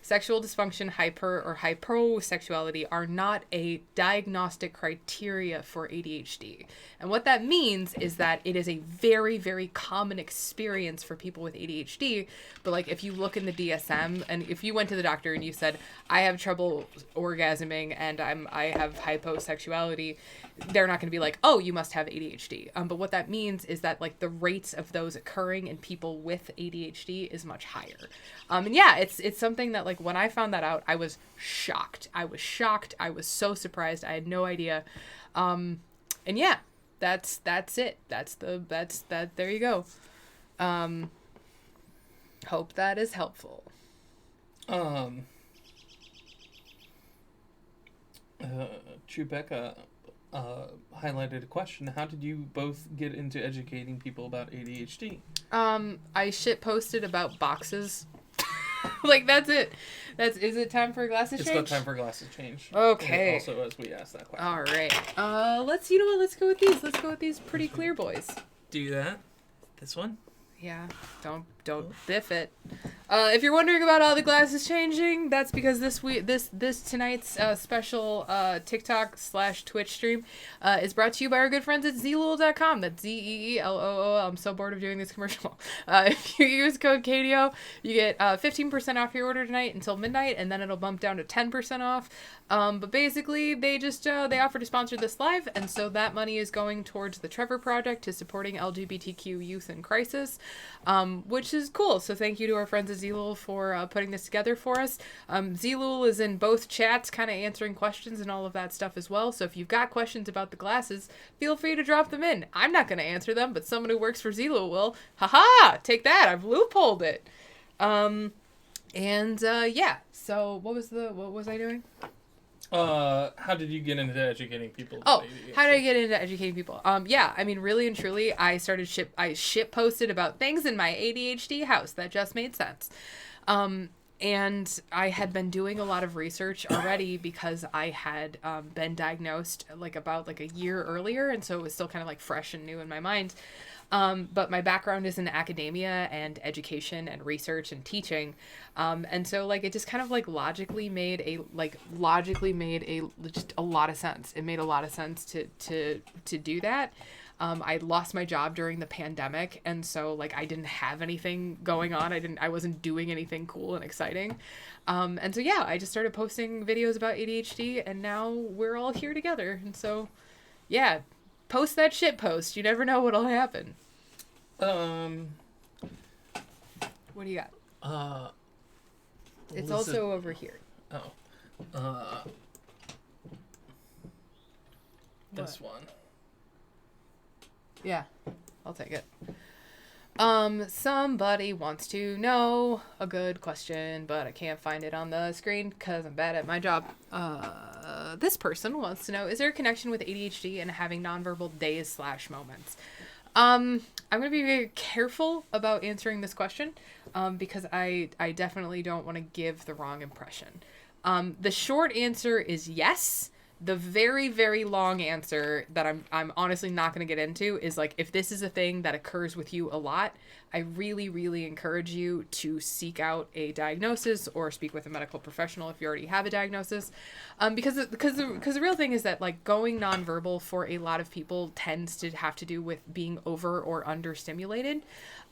sexual dysfunction, hyper or hyposexuality are not a diagnostic criteria for ADHD. And what that means is that it is a very, very common experience for people with ADHD. But like if you look in the DSM and if you went to the doctor and you said, I have trouble orgasming and I have hyposexuality, they're not going to be like, oh, you must have ADHD. But what that means is that like the rates of those occurring in people with ADHD is much higher. And yeah, it's something that like when I found that out, I was shocked. I was so surprised. I had no idea. And yeah, that's it. There you go. Hope that is helpful. Chewbacca highlighted a question. How did you both get into educating people about ADHD? I shit posted about boxes. Like, that's it. Is it time for a glasses change? It's got time for a glasses change. Okay. Also, as we asked that question. All right. Let's go with these. Let's go with these pretty clear boys. Do that. This one? Yeah. Don't biff it. If you're wondering about all the glasses changing, that's because this tonight's special TikTok/Twitch stream is brought to you by our good friends at Zeelool.com. That's ZEELOO. I'm so bored of doing this commercial. If you use code CATIE0, you get 15% off your order tonight until midnight, and then it'll bump down to 10% off. But basically, they just they offer to sponsor this live, and so that money is going towards the Trevor Project to supporting LGBTQ youth in crisis, which is cool. So thank you to our friends at Zeelool for putting this together for us. Zeelool is in both chats, kind of answering questions and all of that stuff as well. So if you've got questions about the glasses, feel free to drop them in. I'm not going to answer them, but someone who works for Zeelool will. Haha! Take that! I've loopholed it. Yeah. So what was I doing? How did you get into educating people? How did I get into educating people? Yeah, I mean, really and truly, I shit posted about things in my ADHD house that just made sense. And I had been doing a lot of research already because I had been diagnosed about a year earlier, and so it was still kind of like fresh and new in my mind. But my background is in academia and education and research and teaching. And so like it just kind of like logically made just a lot of sense. It made a lot of sense to do that. I lost my job during the pandemic, and so like I didn't have anything going on. I wasn't doing anything cool and exciting. And so yeah, I just started posting videos about ADHD, and now we're all here together. And so yeah, post that shit post. You never know what'll happen. What do you got? It's also over here. Oh. This one. Yeah, I'll take it. Somebody wants to know a good question, but I can't find it on the screen because I'm bad at my job. This person wants to know, is there a connection with ADHD and having nonverbal days/moments? I'm going to be very careful about answering this question, because I definitely don't want to give the wrong impression. The short answer is yes. The very, very long answer that I'm honestly not going to get into is like, if this is a thing that occurs with you a lot, I really, really encourage you to seek out a diagnosis or speak with a medical professional if you already have a diagnosis. Because the real thing is that like going nonverbal for a lot of people tends to have to do with being over or understimulated.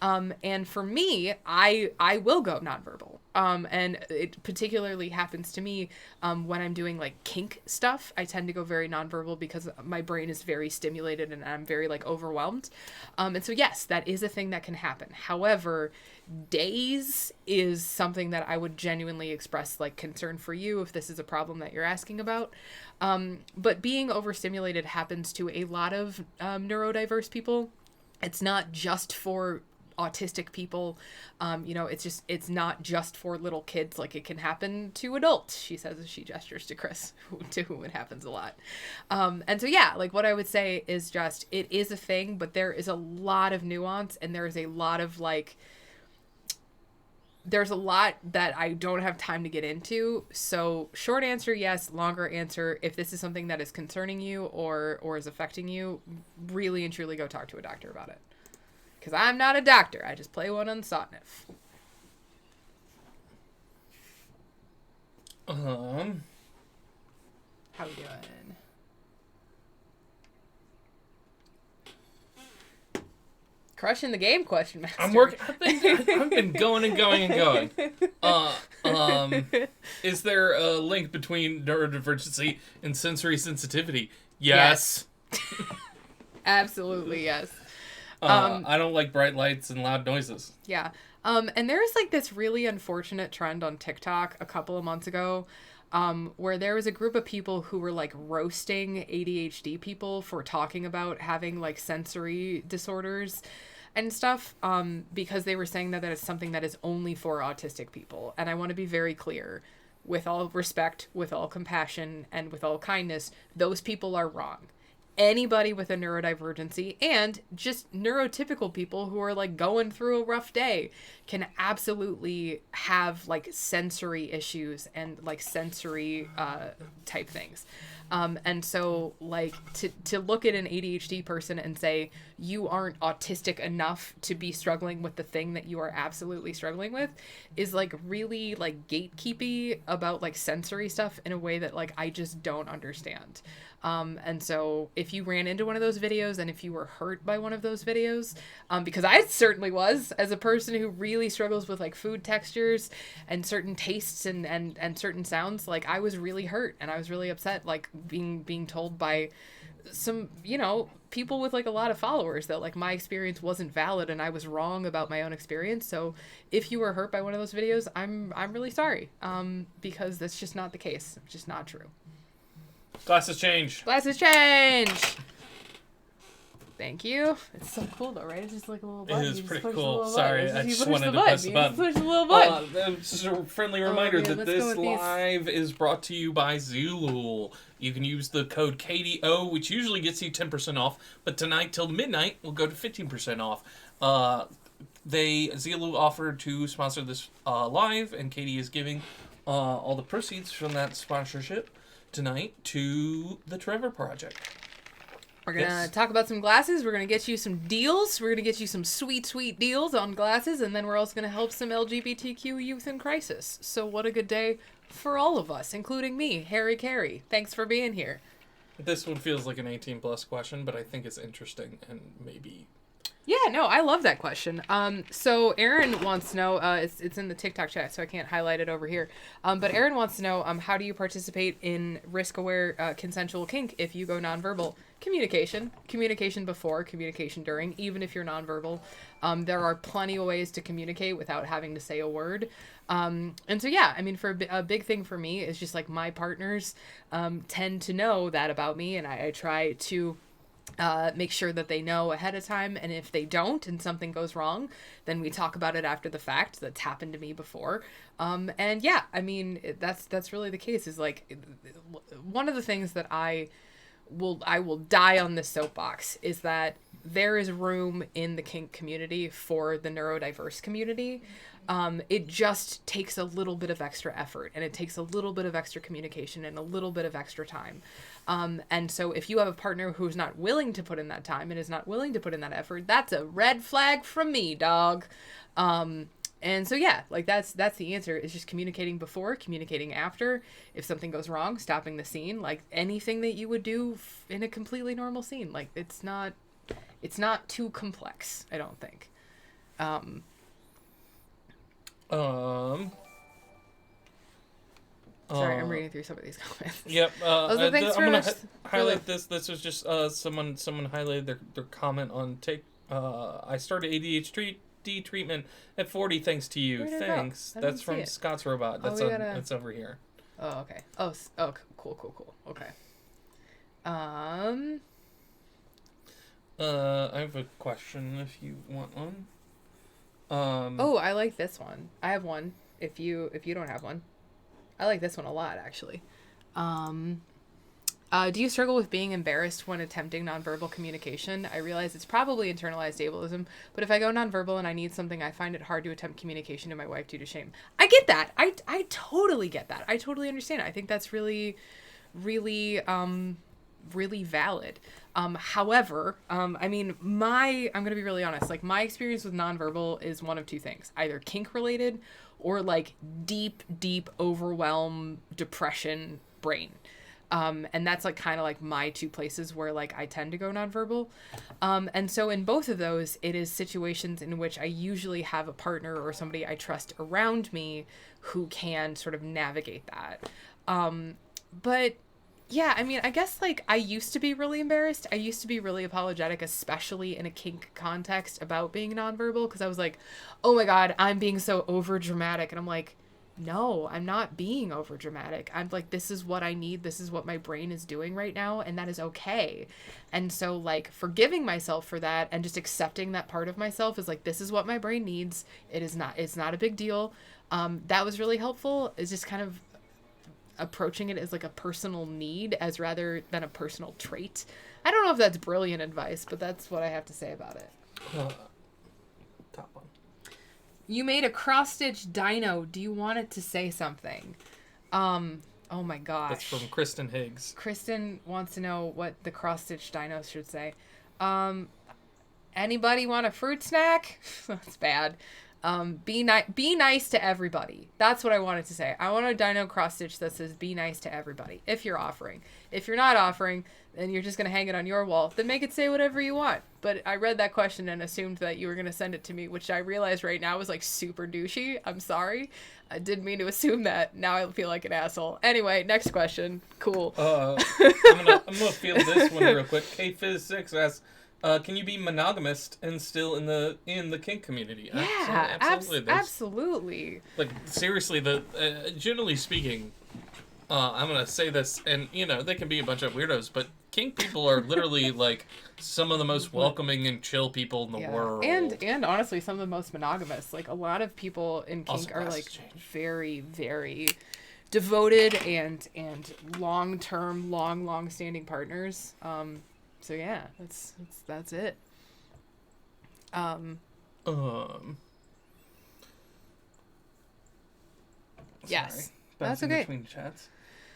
And for me, I will go nonverbal. And it particularly happens to me when I'm doing like kink stuff. I tend to go very nonverbal because my brain is very stimulated and I'm very like overwhelmed. And so yes, that is a thing that can happen. However, days is something that I would genuinely express like concern for you if this is a problem that you're asking about. But being overstimulated happens to a lot of neurodiverse people. It's not just for autistic people. It's not just for little kids. Like it can happen to adults, she says as she gestures to Chris, to whom it happens a lot. And so yeah, like what I would say is just, it is a thing, but there is a lot of nuance and there is a lot of like, there's a lot that I don't have time to get into. So short answer, yes. Longer answer, if this is something that is concerning you or is affecting you, really and truly go talk to a doctor about it. Because I'm not a doctor. I just play one on Sotnif. How we doing? Crushing the game, question master. I'm working. I've been going and going and going. Is there a link between neurodivergency and sensory sensitivity? Yes. Absolutely, yes. I don't like bright lights and loud noises. Yeah. And there was like this really unfortunate trend on TikTok a couple of months ago, where there was a group of people who were like roasting ADHD people for talking about having like sensory disorders and stuff, because they were saying that is something that is only for autistic people. And I want to be very clear, with all respect, with all compassion, and with all kindness, those people are wrong. Anybody with a neurodivergency and just neurotypical people who are like going through a rough day can absolutely have like sensory issues and like sensory type things. And so like to look at an ADHD person and say you aren't autistic enough to be struggling with the thing that you are absolutely struggling with is like really like gatekeepy about like sensory stuff in a way that like I just don't understand. And so if you ran into one of those videos and if you were hurt by one of those videos, because I certainly was, as a person who really struggles with like food textures and certain tastes and certain sounds, like I was really hurt and I was really upset, like being told by some, people with like a lot of followers that like my experience wasn't valid and I was wrong about my own experience. So if you were hurt by one of those videos, I'm really sorry, because that's just not the case. It's just not true. Glasses change. Glasses change. Thank you. It's so cool though, right? It's just like a little button. It is pretty cool. Sorry, I just wanted to press the button. Push the little button. Just a friendly reminder that this live is brought to you by Zeelool. You can use the code CATIE0, which usually gets you 10% off, but tonight till midnight will go to 15% off. Zeelool offered to sponsor this live, and Katie is giving all the proceeds from that sponsorship tonight to the Trevor Project. We're going to talk about some glasses. We're going to get you some deals. We're going to get you some sweet, sweet deals on glasses. And then we're also going to help some LGBTQ youth in crisis. So what a good day for all of us, including me, Harry Carey. Thanks for being here. This one feels like an 18-plus question, but I think it's interesting and maybe... Yeah, no, I love that question. So Aaron wants to know, it's in the TikTok chat, so I can't highlight it over here. But Aaron wants to know, how do you participate in risk-aware consensual kink if you go nonverbal? Communication before, communication during, even if you're nonverbal. There are plenty of ways to communicate without having to say a word. And so, yeah, I mean, for a big thing for me is just like my partners tend to know that about me, and I try to make sure that they know ahead of time. And if they don't and something goes wrong, then we talk about it after the fact. That's happened to me before. And yeah, I mean, that's really the case. Is like one of the things that I will die on this soapbox is that there is room in the kink community for the neurodiverse community. It just takes a little bit of extra effort, and it takes a little bit of extra communication and a little bit of extra time. And so if you have a partner who's not willing to put in that time and is not willing to put in that effort, that's a red flag from me, dog. And so, yeah, like that's the answer, is just communicating before, communicating after. If something goes wrong, stopping the scene, like anything that you would do in a completely normal scene. Like it's not too complex, I don't think. Sorry, I'm reading through some of these comments. Yep. I'm going to highlight this. This was just someone highlighted their comment on I started ADHD treatment at 40 thanks to you. Thanks. That's from Scott's Robot. That's over here. Oh, okay. Oh, cool. Okay. I have a question if you want one. I like this one. I have one. If you don't have one, I like this one a lot, actually. Do you struggle with being embarrassed when attempting nonverbal communication? I realize it's probably internalized ableism, but if I go nonverbal and I need something, I find it hard to attempt communication to my wife due to shame. I get that. I totally get that. I totally understand. I think that's really, really, really valid. However, I mean, I'm going to be really honest. Like, my experience with nonverbal is one of two things, either kink related or like deep, deep overwhelm, depression, brain. And that's like kind of like my two places where like I tend to go nonverbal. And so in both of those, it is situations in which I usually have a partner or somebody I trust around me who can sort of navigate that. But yeah, I mean, I guess like I used to be really embarrassed. I used to be really apologetic, especially in a kink context, about being nonverbal, because I was like, oh my God, I'm being so over dramatic. And I'm like, no, I'm not being over dramatic. I'm like, this is what I need. This is what my brain is doing right now. And that is okay. And so like forgiving myself for that and just accepting that part of myself is like, this is what my brain needs. It's not a big deal. That was really helpful. It's just kind of approaching it as like a personal need as rather than a personal trait. I don't know if that's brilliant advice, but that's what I have to say about it. Top one. You made a cross-stitch dino. Do you want it to say something? Oh my gosh. That's from Kristen Higgs. Kristen wants to know what the cross-stitch dino should say. Anybody want a fruit snack? That's bad. Be nice to everybody. That's what I wanted to say. I want a dino cross-stitch that says be nice to everybody, if you're offering. If you're not offering, then you're just going to hang it on your wall. Then make it say whatever you want. But I read that question and assumed that you were going to send it to me, which I realize right now is like super douchey. I'm sorry. I didn't mean to assume that. Now I feel like an asshole. Anyway, next question. Cool. I'm gonna field this one real quick. K-Fizz6 asks, can you be monogamous and still in the kink community? Yeah, absolutely. Like seriously, generally speaking, I'm gonna say this, and they can be a bunch of weirdos, but kink people are literally like some of the most welcoming and chill people in the world. And honestly, some of the most monogamous. Like a lot of people in kink are like very, very devoted and long-term, long-standing partners. So yeah, that's it. Yes, that's okay. Between chats.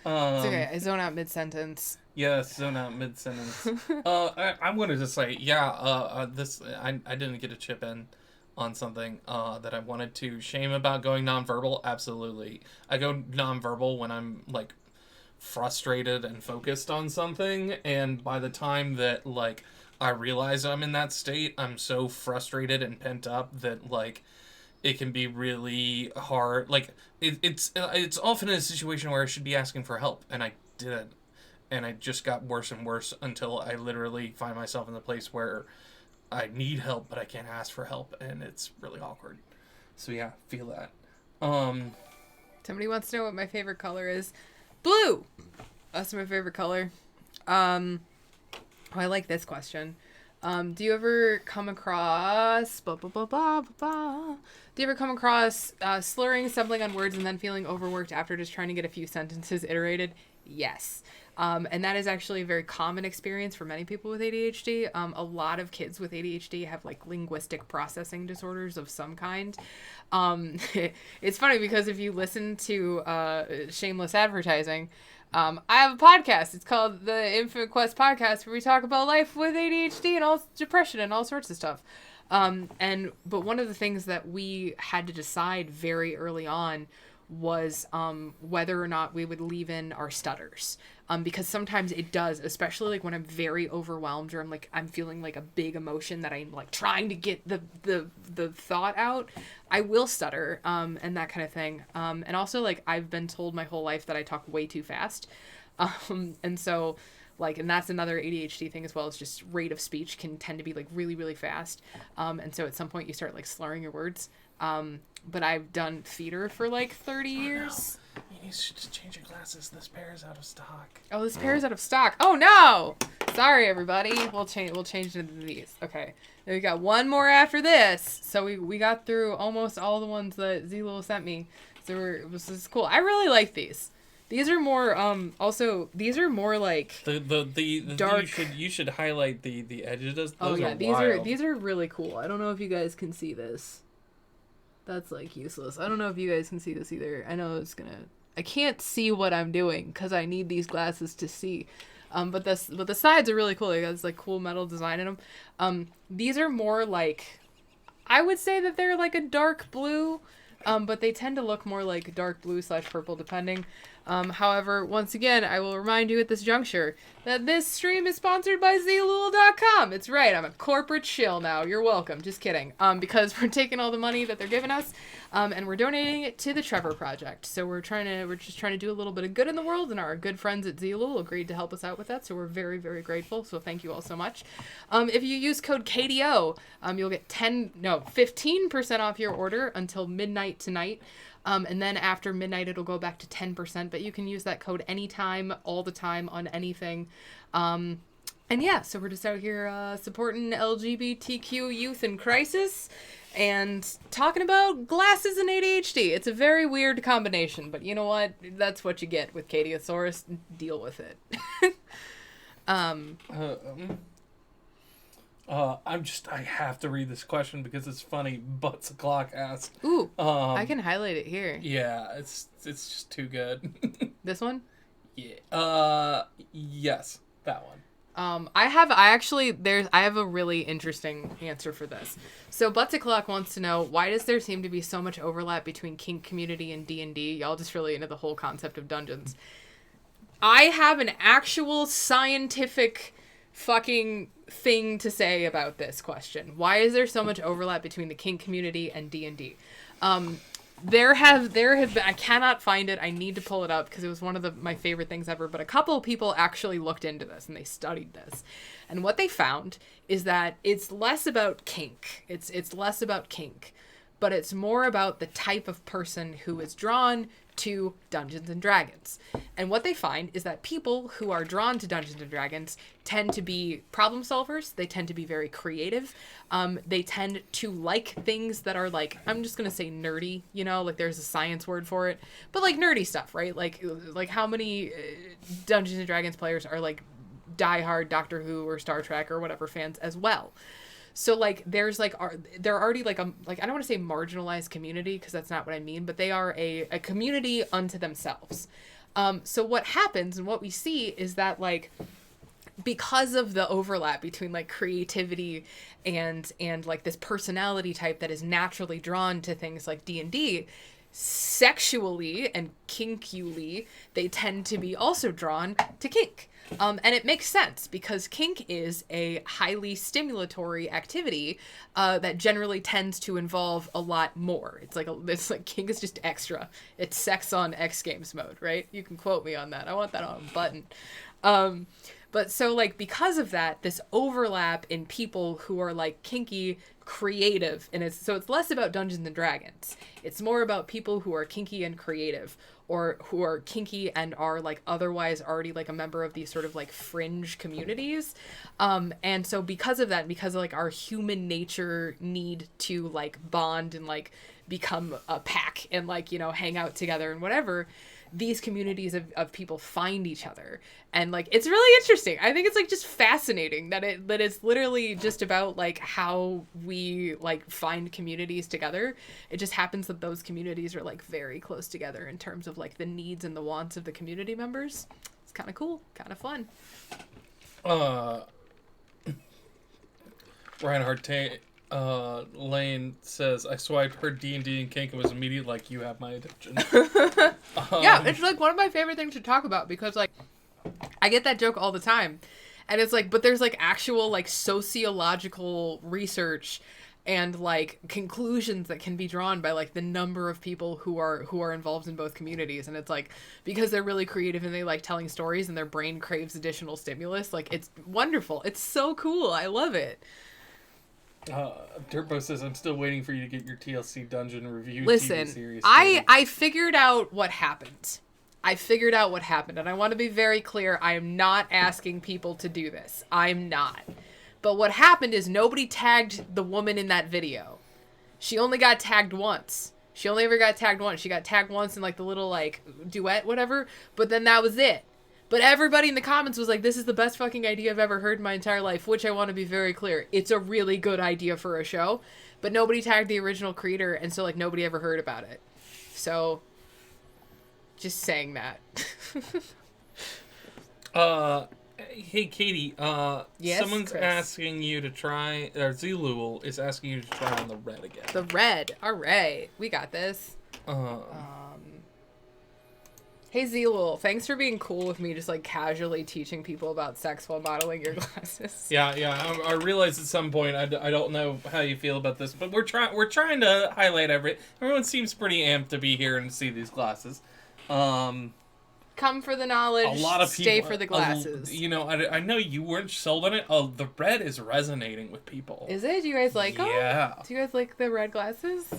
It's okay. I zone out mid-sentence. Yeah, zone out mid-sentence. I wanted to say, this I didn't get a chip in on something that I wanted to shame about going nonverbal. Absolutely. I go nonverbal when I'm, like, frustrated and focused on something, and by the time that, like, I realize I'm in that state, I'm so frustrated and pent up that, like, it can be really hard. Like, it's often a situation where I should be asking for help, and I didn't. And I just got worse and worse until I literally find myself in the place where I need help, but I can't ask for help, and it's really awkward. So yeah, feel that. Somebody wants to know what my favorite color is. Blue! That's my favorite color. I like this question. Do you ever come across slurring, stumbling on words, and then feeling overworked after just trying to get a few sentences iterated? Yes. And that is actually a very common experience for many people with ADHD. A lot of kids with ADHD have like linguistic processing disorders of some kind. It's funny because if you listen to shameless advertising, I have a podcast. It's called the Infinite Quest Podcast, where we talk about life with ADHD and all depression and all sorts of stuff. But one of the things that we had to decide very early on was whether or not we would leave in our stutters. Because sometimes it does, especially like when I'm very overwhelmed or I'm feeling like a big emotion that I'm like trying to get the thought out. I will stutter, and that kind of thing. And also like I've been told my whole life that I talk way too fast. And so like, and that's another ADHD thing as well, is just rate of speech can tend to be like really, really fast. And so at some point you start like slurring your words. But I've done theater for like 30 years. No. You need to change your glasses. This pair is out of stock. Oh, this pair is out of stock. Oh no! Sorry, everybody. We'll change into these. Okay. Then we got one more after this. So we got through almost all the ones that Zeelool sent me. So this is cool. I really like these. These are more these are more like the dark. You should highlight the edges. Those these are really cool. I don't know if you guys can see this. That's like useless. I don't know if you guys can see this either. I know I can't see what I'm doing because I need these glasses to see. But the sides are really cool. They got this like cool metal design in them. These are more like, I would say that they're like a dark blue, but they tend to look more like dark blue / purple depending. However, once again, I will remind you at this juncture that this stream is sponsored by Zeelool.com. It's right, I'm a corporate shill now. You're welcome. Just kidding. Because we're taking all the money that they're giving us, and we're donating it to the Trevor Project. So we're just trying to do a little bit of good in the world, and our good friends at Zeelool agreed to help us out with that. So we're very, very grateful. So thank you all so much. If you use code CATIE0, you'll get 15% off your order until midnight tonight. And then after midnight, it'll go back to 10%, but you can use that code anytime, all the time, on anything. And yeah, so we're just out here supporting LGBTQ youth in crisis and talking about glasses and ADHD. It's a very weird combination, but you know what? That's what you get with Catieosaurus. Deal with it. I have to read this question because it's funny. Butts O'Clock asked. Ooh, I can highlight it here. Yeah, it's just too good. This one? Yeah. Yes, that one. I have a really interesting answer for this. So Butts O'Clock wants to know, why does there seem to be so much overlap between Kink community and D&D? Y'all just really into the whole concept of dungeons. I have an actual scientific fucking thing to say about this question. Why is there so much overlap between the Kink community and D&D? There have been, I cannot find it. I need to pull it up because it was one of my favorite things ever. But a couple of people actually looked into this and they studied this, and what they found is that it's less about kink. It's less about kink, but it's more about the type of person who is drawn to Dungeons and Dragons. And what they find is that people who are drawn to Dungeons and Dragons tend to be problem solvers. They tend to be very creative. They tend to like things that are like, I'm just going to say nerdy, you know, like there's a science word for it, but like nerdy stuff, right? Like how many Dungeons and Dragons players are like diehard Doctor Who or Star Trek or whatever fans as well. So, like, there's, like, they're already, like, I don't want to say marginalized community, because that's not what I mean, but they are a community unto themselves. So what happens and what we see is that, like, because of the overlap between, like, creativity and like this personality type that is naturally drawn to things like D&D, sexually and kinkily, they tend to be also drawn to kink. And it makes sense because kink is a highly stimulatory activity that generally tends to involve a lot more. It's like kink is just extra. It's sex on X Games mode, right? You can quote me on that. I want that on a button. But so, like, because of that, this overlap in people who are, like, kinky, creative, and it's less about Dungeons and Dragons. It's more about people who are kinky and creative, or who are kinky and are, like, otherwise already, like, a member of these sort of, like, fringe communities. And so because of that, because of, like, our human nature need to, like, bond and, like, become a pack and, like, you know, hang out together and whatever, these communities of people find each other. And, like, it's really interesting. I think it's, like, just fascinating that it's literally just about, like, how we, like, find communities together. It just happens that those communities are, like, very close together in terms of, like, the needs and the wants of the community members. It's kind of cool, kind of fun. Reinhardt Lane says, I swiped, heard D&D and Kink, and was immediately like, you have my attention. Yeah, it's, like, one of my favorite things to talk about because, like, I get that joke all the time. And it's like, but there's, like, actual, like, sociological research and, like, conclusions that can be drawn by, like, the number of people who are involved in both communities. And it's, like, because they're really creative and they like telling stories and their brain craves additional stimulus, like, it's wonderful. It's so cool. I love it. Dirtbo says, I'm still waiting for you to get your TLC Dungeon review Listen, TV series. I figured out what happened. And I want to be very clear. I am not asking people to do this. I'm not. But what happened is nobody tagged the woman in that video. She only got tagged once. She only ever got tagged once. She got tagged once in, like, the little, like, duet, whatever. But then that was it. But everybody in the comments was like, this is the best fucking idea I've ever heard in my entire life, which I want to be very clear. It's a really good idea for a show. But nobody tagged the original creator, and so, like, nobody ever heard about it. So, just saying that. Hey, Katie, yes, someone's Chris. asking you to try, or Zeelool is asking you to try on the red again. The red. All right. We got this. Hey, Zeelool, thanks for being cool with me just, like, casually teaching people about sex while modeling your glasses. Yeah, I realized at some point, I don't know how you feel about this, but we're trying to highlight everyone seems pretty amped to be here and see these glasses. Come for the knowledge, a lot of people, stay for the glasses. I know you weren't sold on it. Oh, the red is resonating with people. Is it? Do you guys like them? Yeah. Do you guys like the red glasses?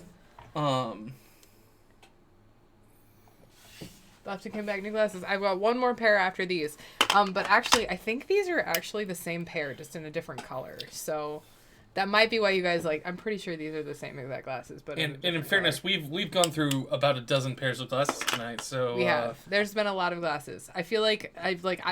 I'll have to come back new glasses. I've got one more pair after these. But actually, I think these are actually the same pair, just in a different color. So that might be why you guys like. I'm pretty sure these are the same exact glasses. But in fairness, we've gone through about a dozen pairs of glasses tonight. So we have. There's been a lot of glasses. I feel like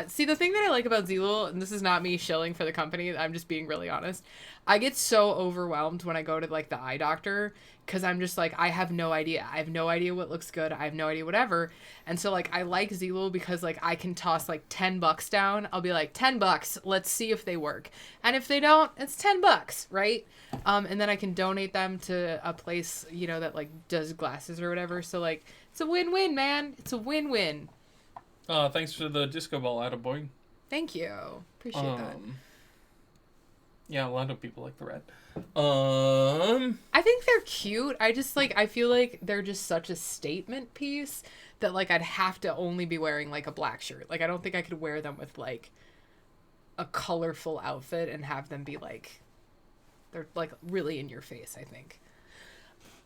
see the thing that I like about Zeelool, and this is not me shilling for the company. I'm just being really honest. I get so overwhelmed when I go to, like, the eye doctor because I'm just like, I have no idea. I have no idea what looks good. I have no idea whatever. And so, like, I like Zeelool because, like, I can toss, like, $10 down. I'll be like, $10, let's see if they work. And if they don't, it's $10, right? And then I can donate them to a place, you know, that, like, does glasses or whatever. So, like, it's a win-win, man. It's a win-win. Thanks for the disco ball, attaboy. Thank you. Appreciate that. Yeah, a lot of people like the red. I think they're cute. I just, like, I feel like they're just such a statement piece that, like, I'd have to only be wearing, like, a black shirt. Like, I don't think I could wear them with, like, a colorful outfit and have them be, like, they're, like, really in your face, I think.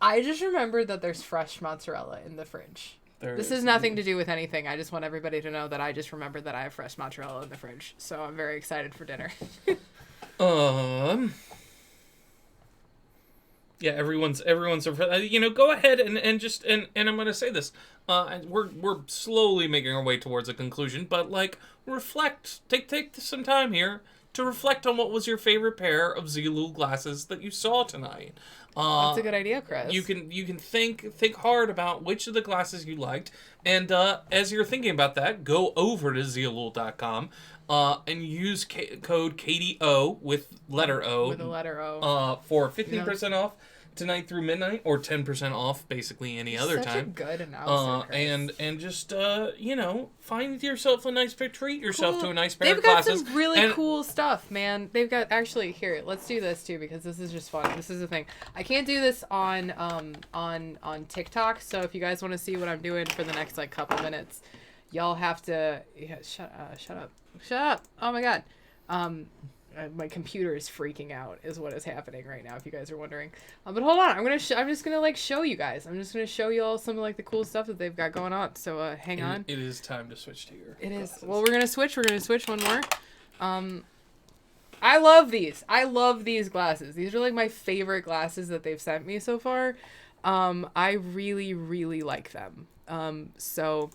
I just remembered that there's fresh mozzarella in the fridge. This has nothing to do with anything. I just want everybody to know that I just remembered that I have fresh mozzarella in the fridge. So I'm very excited for dinner. Yeah, everyone's go ahead and just I'm gonna say this. We're slowly making our way towards a conclusion, but, like, reflect. Take some time here to reflect on what was your favorite pair of Zeelool glasses that you saw tonight. That's a good idea, Chris. You can think hard about which of the glasses you liked, and as you're thinking about that, go over to Zeelool.com and use code CATIE0 with letter O. With a letter O. For 15% off tonight through midnight, or 10% off basically any other time. Such a good announcer, Chris. And just find yourself a nice pair, treat yourself to a nice pair They've of glasses. They've got some really cool stuff, man. They've got, actually, here, let's do this too, because this is just fun. This is the thing. I can't do this on TikTok, so if you guys want to see what I'm doing for the next like couple minutes, y'all have to shut up. Oh my god. My computer is freaking out is what is happening right now, if you guys are wondering. But hold on, I'm just gonna like show you guys. I'm just gonna show you all some of like the cool stuff that they've got going on. So hang on. It is time to switch to your glasses. Is. Well, we're gonna switch one more. I love these. I love these glasses. These are like my favorite glasses that they've sent me so far. I really, really like them. So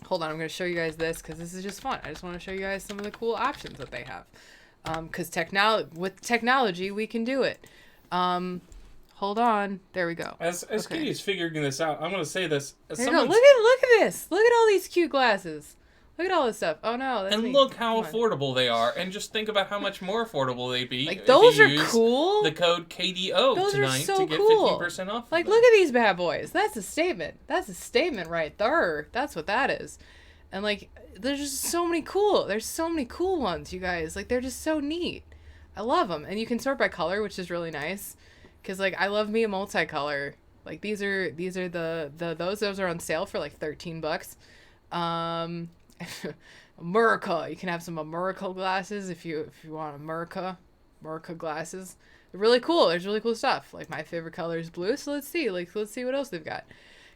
hold on, I'm gonna show you guys this because this is just fun. I just want to show you guys some of the cool options that they have. Because with technology, we can do it. Hold on. There we go. As Katie is figuring this out, I'm going to say this. Look at this. Look at all these cute glasses. Look at all this stuff. Oh, no. That's me. Look how affordable they are. And just think about how much more affordable they'd be. Like, those are cool. The code CATIE0 tonight to get cool. 15% off. Like, look at these bad boys. That's a statement. That's a statement right there. That's what that is. And, like, there's so many cool ones, you guys. Like, they're just so neat. I love them. And you can sort by color, which is really nice. Because, like, I love me a multicolor. Like, these are those are on sale for, like, $13. America. You can have some America glasses if you want America glasses. They're really cool. There's really cool stuff. Like, my favorite color is blue, so let's see what else they've got.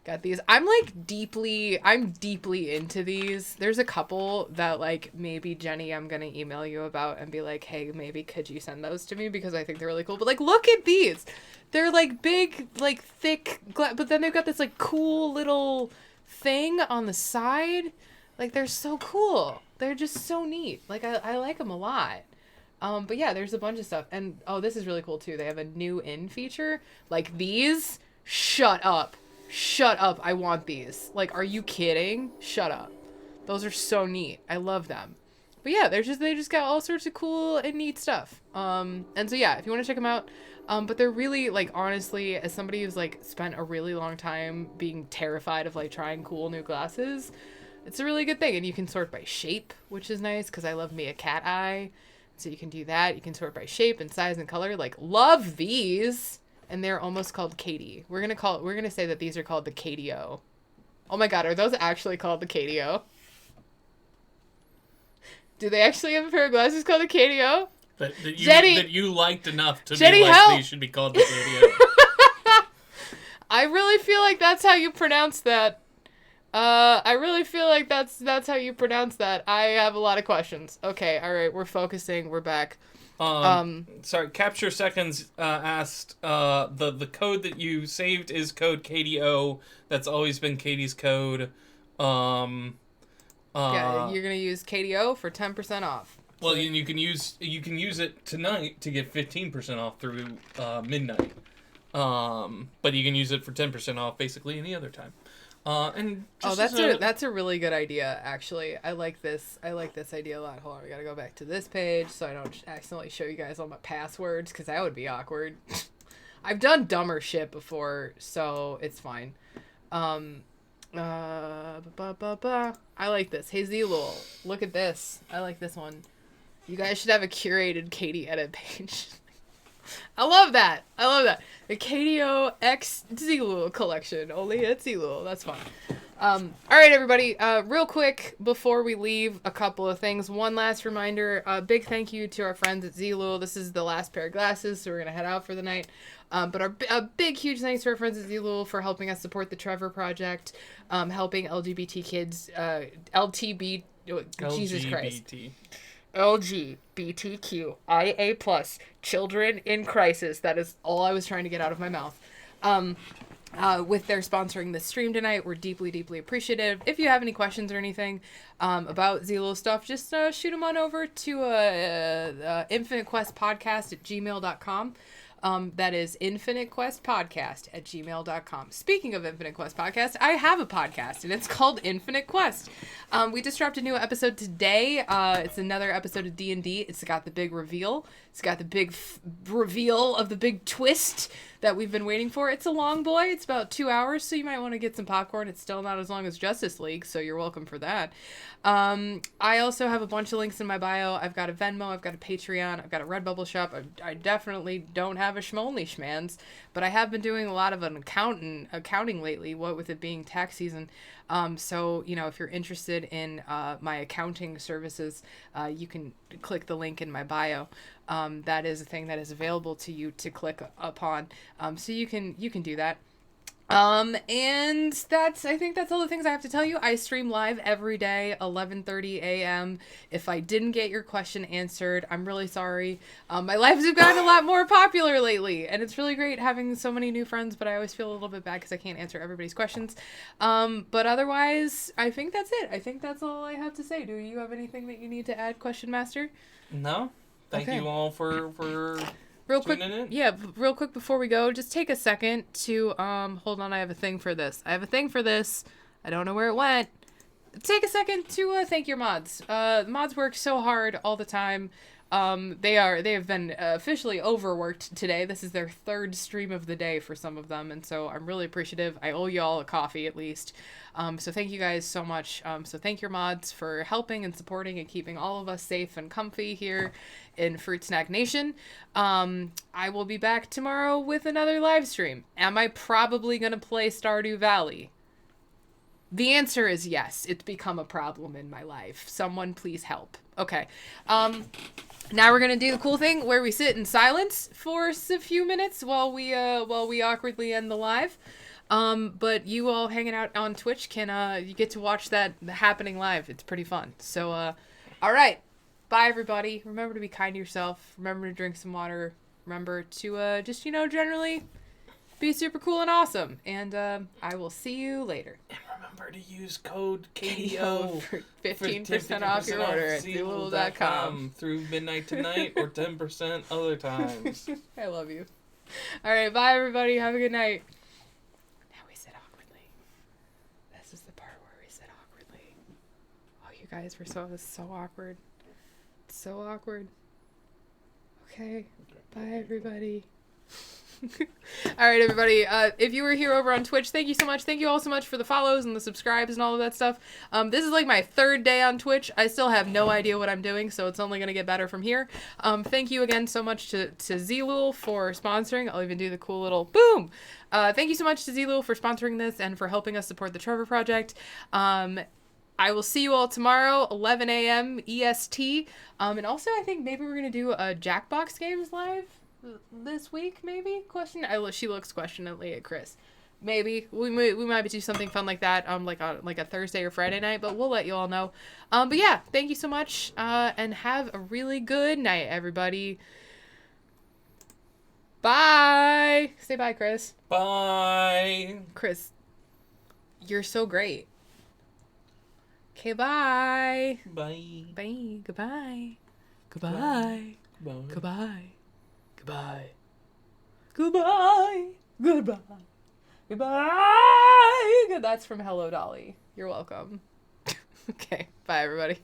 Got these. I'm deeply into these. There's a couple that, like, maybe Jenny, I'm gonna email you about and be like, hey, maybe could you send those to me, because I think they're really cool. But, like, look at these. They're like big, like, thick but then they've got this like cool little thing on the side. Like, they're so cool. They're just so neat. Like, I like them a lot. But yeah, there's a bunch of stuff. And oh, this is really cool too. They have a new in feature. Like, these. Shut up, I want these. Like, are you kidding? Shut up. Those are so neat. I love them. But yeah, they just got all sorts of cool and neat stuff. And so yeah, if you want to check them out, but they're really, like, honestly, as somebody who's like spent a really long time being terrified of like trying cool new glasses, it's a really good thing. And you can sort by shape, which is nice because I love me a cat eye. So you can do that. You can sort by shape and size and color. Like, love these. And they're almost called CATIE. We're gonna say that these are called the CATIE0. Oh my god, are those actually called the CATIE0? Do they actually have a pair of glasses called the CATIE0? That you liked enough to Jenny, be like, help! These should be called the CATIE0. I really feel like that's how you pronounce that. I really feel like that's how you pronounce that. I have a lot of questions. Okay, alright, we're focusing, we're back. Sorry, Capture Seconds asked, the code that you saved is code CATIE0. That's always been Katie's code. Yeah, you're gonna use CATIE0 for 10% off. Well, you can use it tonight to get 15% off through midnight. But you can use it for 10% off basically any other time. And that's a really good idea, actually. I like this idea a lot. Hold on, we gotta go back to this page so I don't accidentally show you guys all my passwords, because that would be awkward. I've done dumber shit before, so it's fine. I like this. Hey, Zeelool, look at this. I like this one. You guys should have a curated Katie edit page. I love that. The CATIE0 X Zeelool collection. Only at Zeelool. That's fun. All right, everybody. Real quick, before we leave, a couple of things. One last reminder. Big thank you to our friends at Zeelool. This is the last pair of glasses, so we're going to head out for the night. But a big, huge thanks to our friends at Zeelool for helping us support the Trevor Project, helping LGBT kids, Jesus Christ. LGBTQIA+ children in crisis. That is all I was trying to get out of my mouth. With their sponsoring this stream tonight, we're deeply, deeply appreciative. If you have any questions or anything about Zeelool stuff, just shoot them on over to infinitequestpodcast@gmail.com. That is infinitequestpodcast@gmail.com. Speaking of Infinite Quest Podcast, I have a podcast, and it's called Infinite Quest. We just dropped a new episode today. It's another episode of D&D. It's got the big reveal. It's got the big reveal of the big twist that we've been waiting for. It's a long boy. It's about 2 hours, so you might want to get some popcorn. It's still not as long as Justice League, so you're welcome for that. I also have a bunch of links in my bio. I've got a Venmo, I've got a Patreon, I've got a Redbubble shop. I definitely don't have a Schmoly Schmans, but I have been doing a lot of accounting lately, what with it being tax season. So, if you're interested in my accounting services, you can click the link in my bio. That is a thing that is available to you to click upon. So you can do that. And I think that's all the things I have to tell you. I stream live every day, 11:30 a.m. If I didn't get your question answered, I'm really sorry. My lives have gotten a lot more popular lately, and it's really great having so many new friends, but I always feel a little bit bad because I can't answer everybody's questions. But otherwise, I think that's it. I think that's all I have to say. Do you have anything that you need to add, Question Master? No. Thank you all for real quick, real quick before we go, just take a second to, hold on, I have a thing for this. I don't know where it went. Take a second to, thank your mods. Mods work so hard all the time. They have been officially overworked today. This is their third stream of the day for some of them, and so I'm really appreciative. I owe y'all a coffee at least. So thank you guys so much. So thank your mods for helping and supporting and keeping all of us safe and comfy here in Fruit Snack Nation. I will be back tomorrow with another live stream. Am I probably gonna play Stardew Valley? The answer is yes. It's become a problem in my life. Someone please help. Okay. Now we're gonna do the cool thing where we sit in silence for a few minutes while we awkwardly end the live. But you all hanging out on Twitch you get to watch that happening live. It's pretty fun. So, all right. Bye, everybody. Remember to be kind to yourself. Remember to drink some water. Remember to, just, generally be super cool and awesome. And, I will see you later. And remember to use code CATIE0 for 15% off your order at Zeelool.com through midnight tonight or 10% other times. I love you. All right. Bye, everybody. Have a good night. This is the part where we sit awkwardly. Oh, you guys were so awkward. So awkward. Okay. Bye, everybody. All right, everybody. If you were here over on Twitch, thank you so much. Thank you all so much for the follows and the subscribes and all of that stuff. This is like my third day on Twitch. I still have no idea what I'm doing, so it's only going to get better from here. Thank you again so much to Zeelool for sponsoring. I'll even do the cool little boom. Thank you so much to Zeelool for sponsoring this and for helping us support the Trevor Project. I will see you all tomorrow, 11 a.m. EST. And also, I think maybe we're going to do a Jackbox Games live this week, maybe? She looks questioningly at Chris. Maybe. We might do something fun like that, like a Thursday or Friday night, but we'll let you all know. But yeah, thank you so much, and have a really good night, everybody. Bye! Say bye, Chris. Bye! Chris, you're so great. Okay, bye. Bye. Bye. Goodbye. Goodbye. Goodbye. Goodbye. Goodbye. Goodbye. Goodbye. Goodbye. That's from Hello Dolly. You're welcome. Okay. Bye, everybody.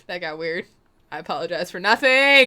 That got weird. I apologize for nothing.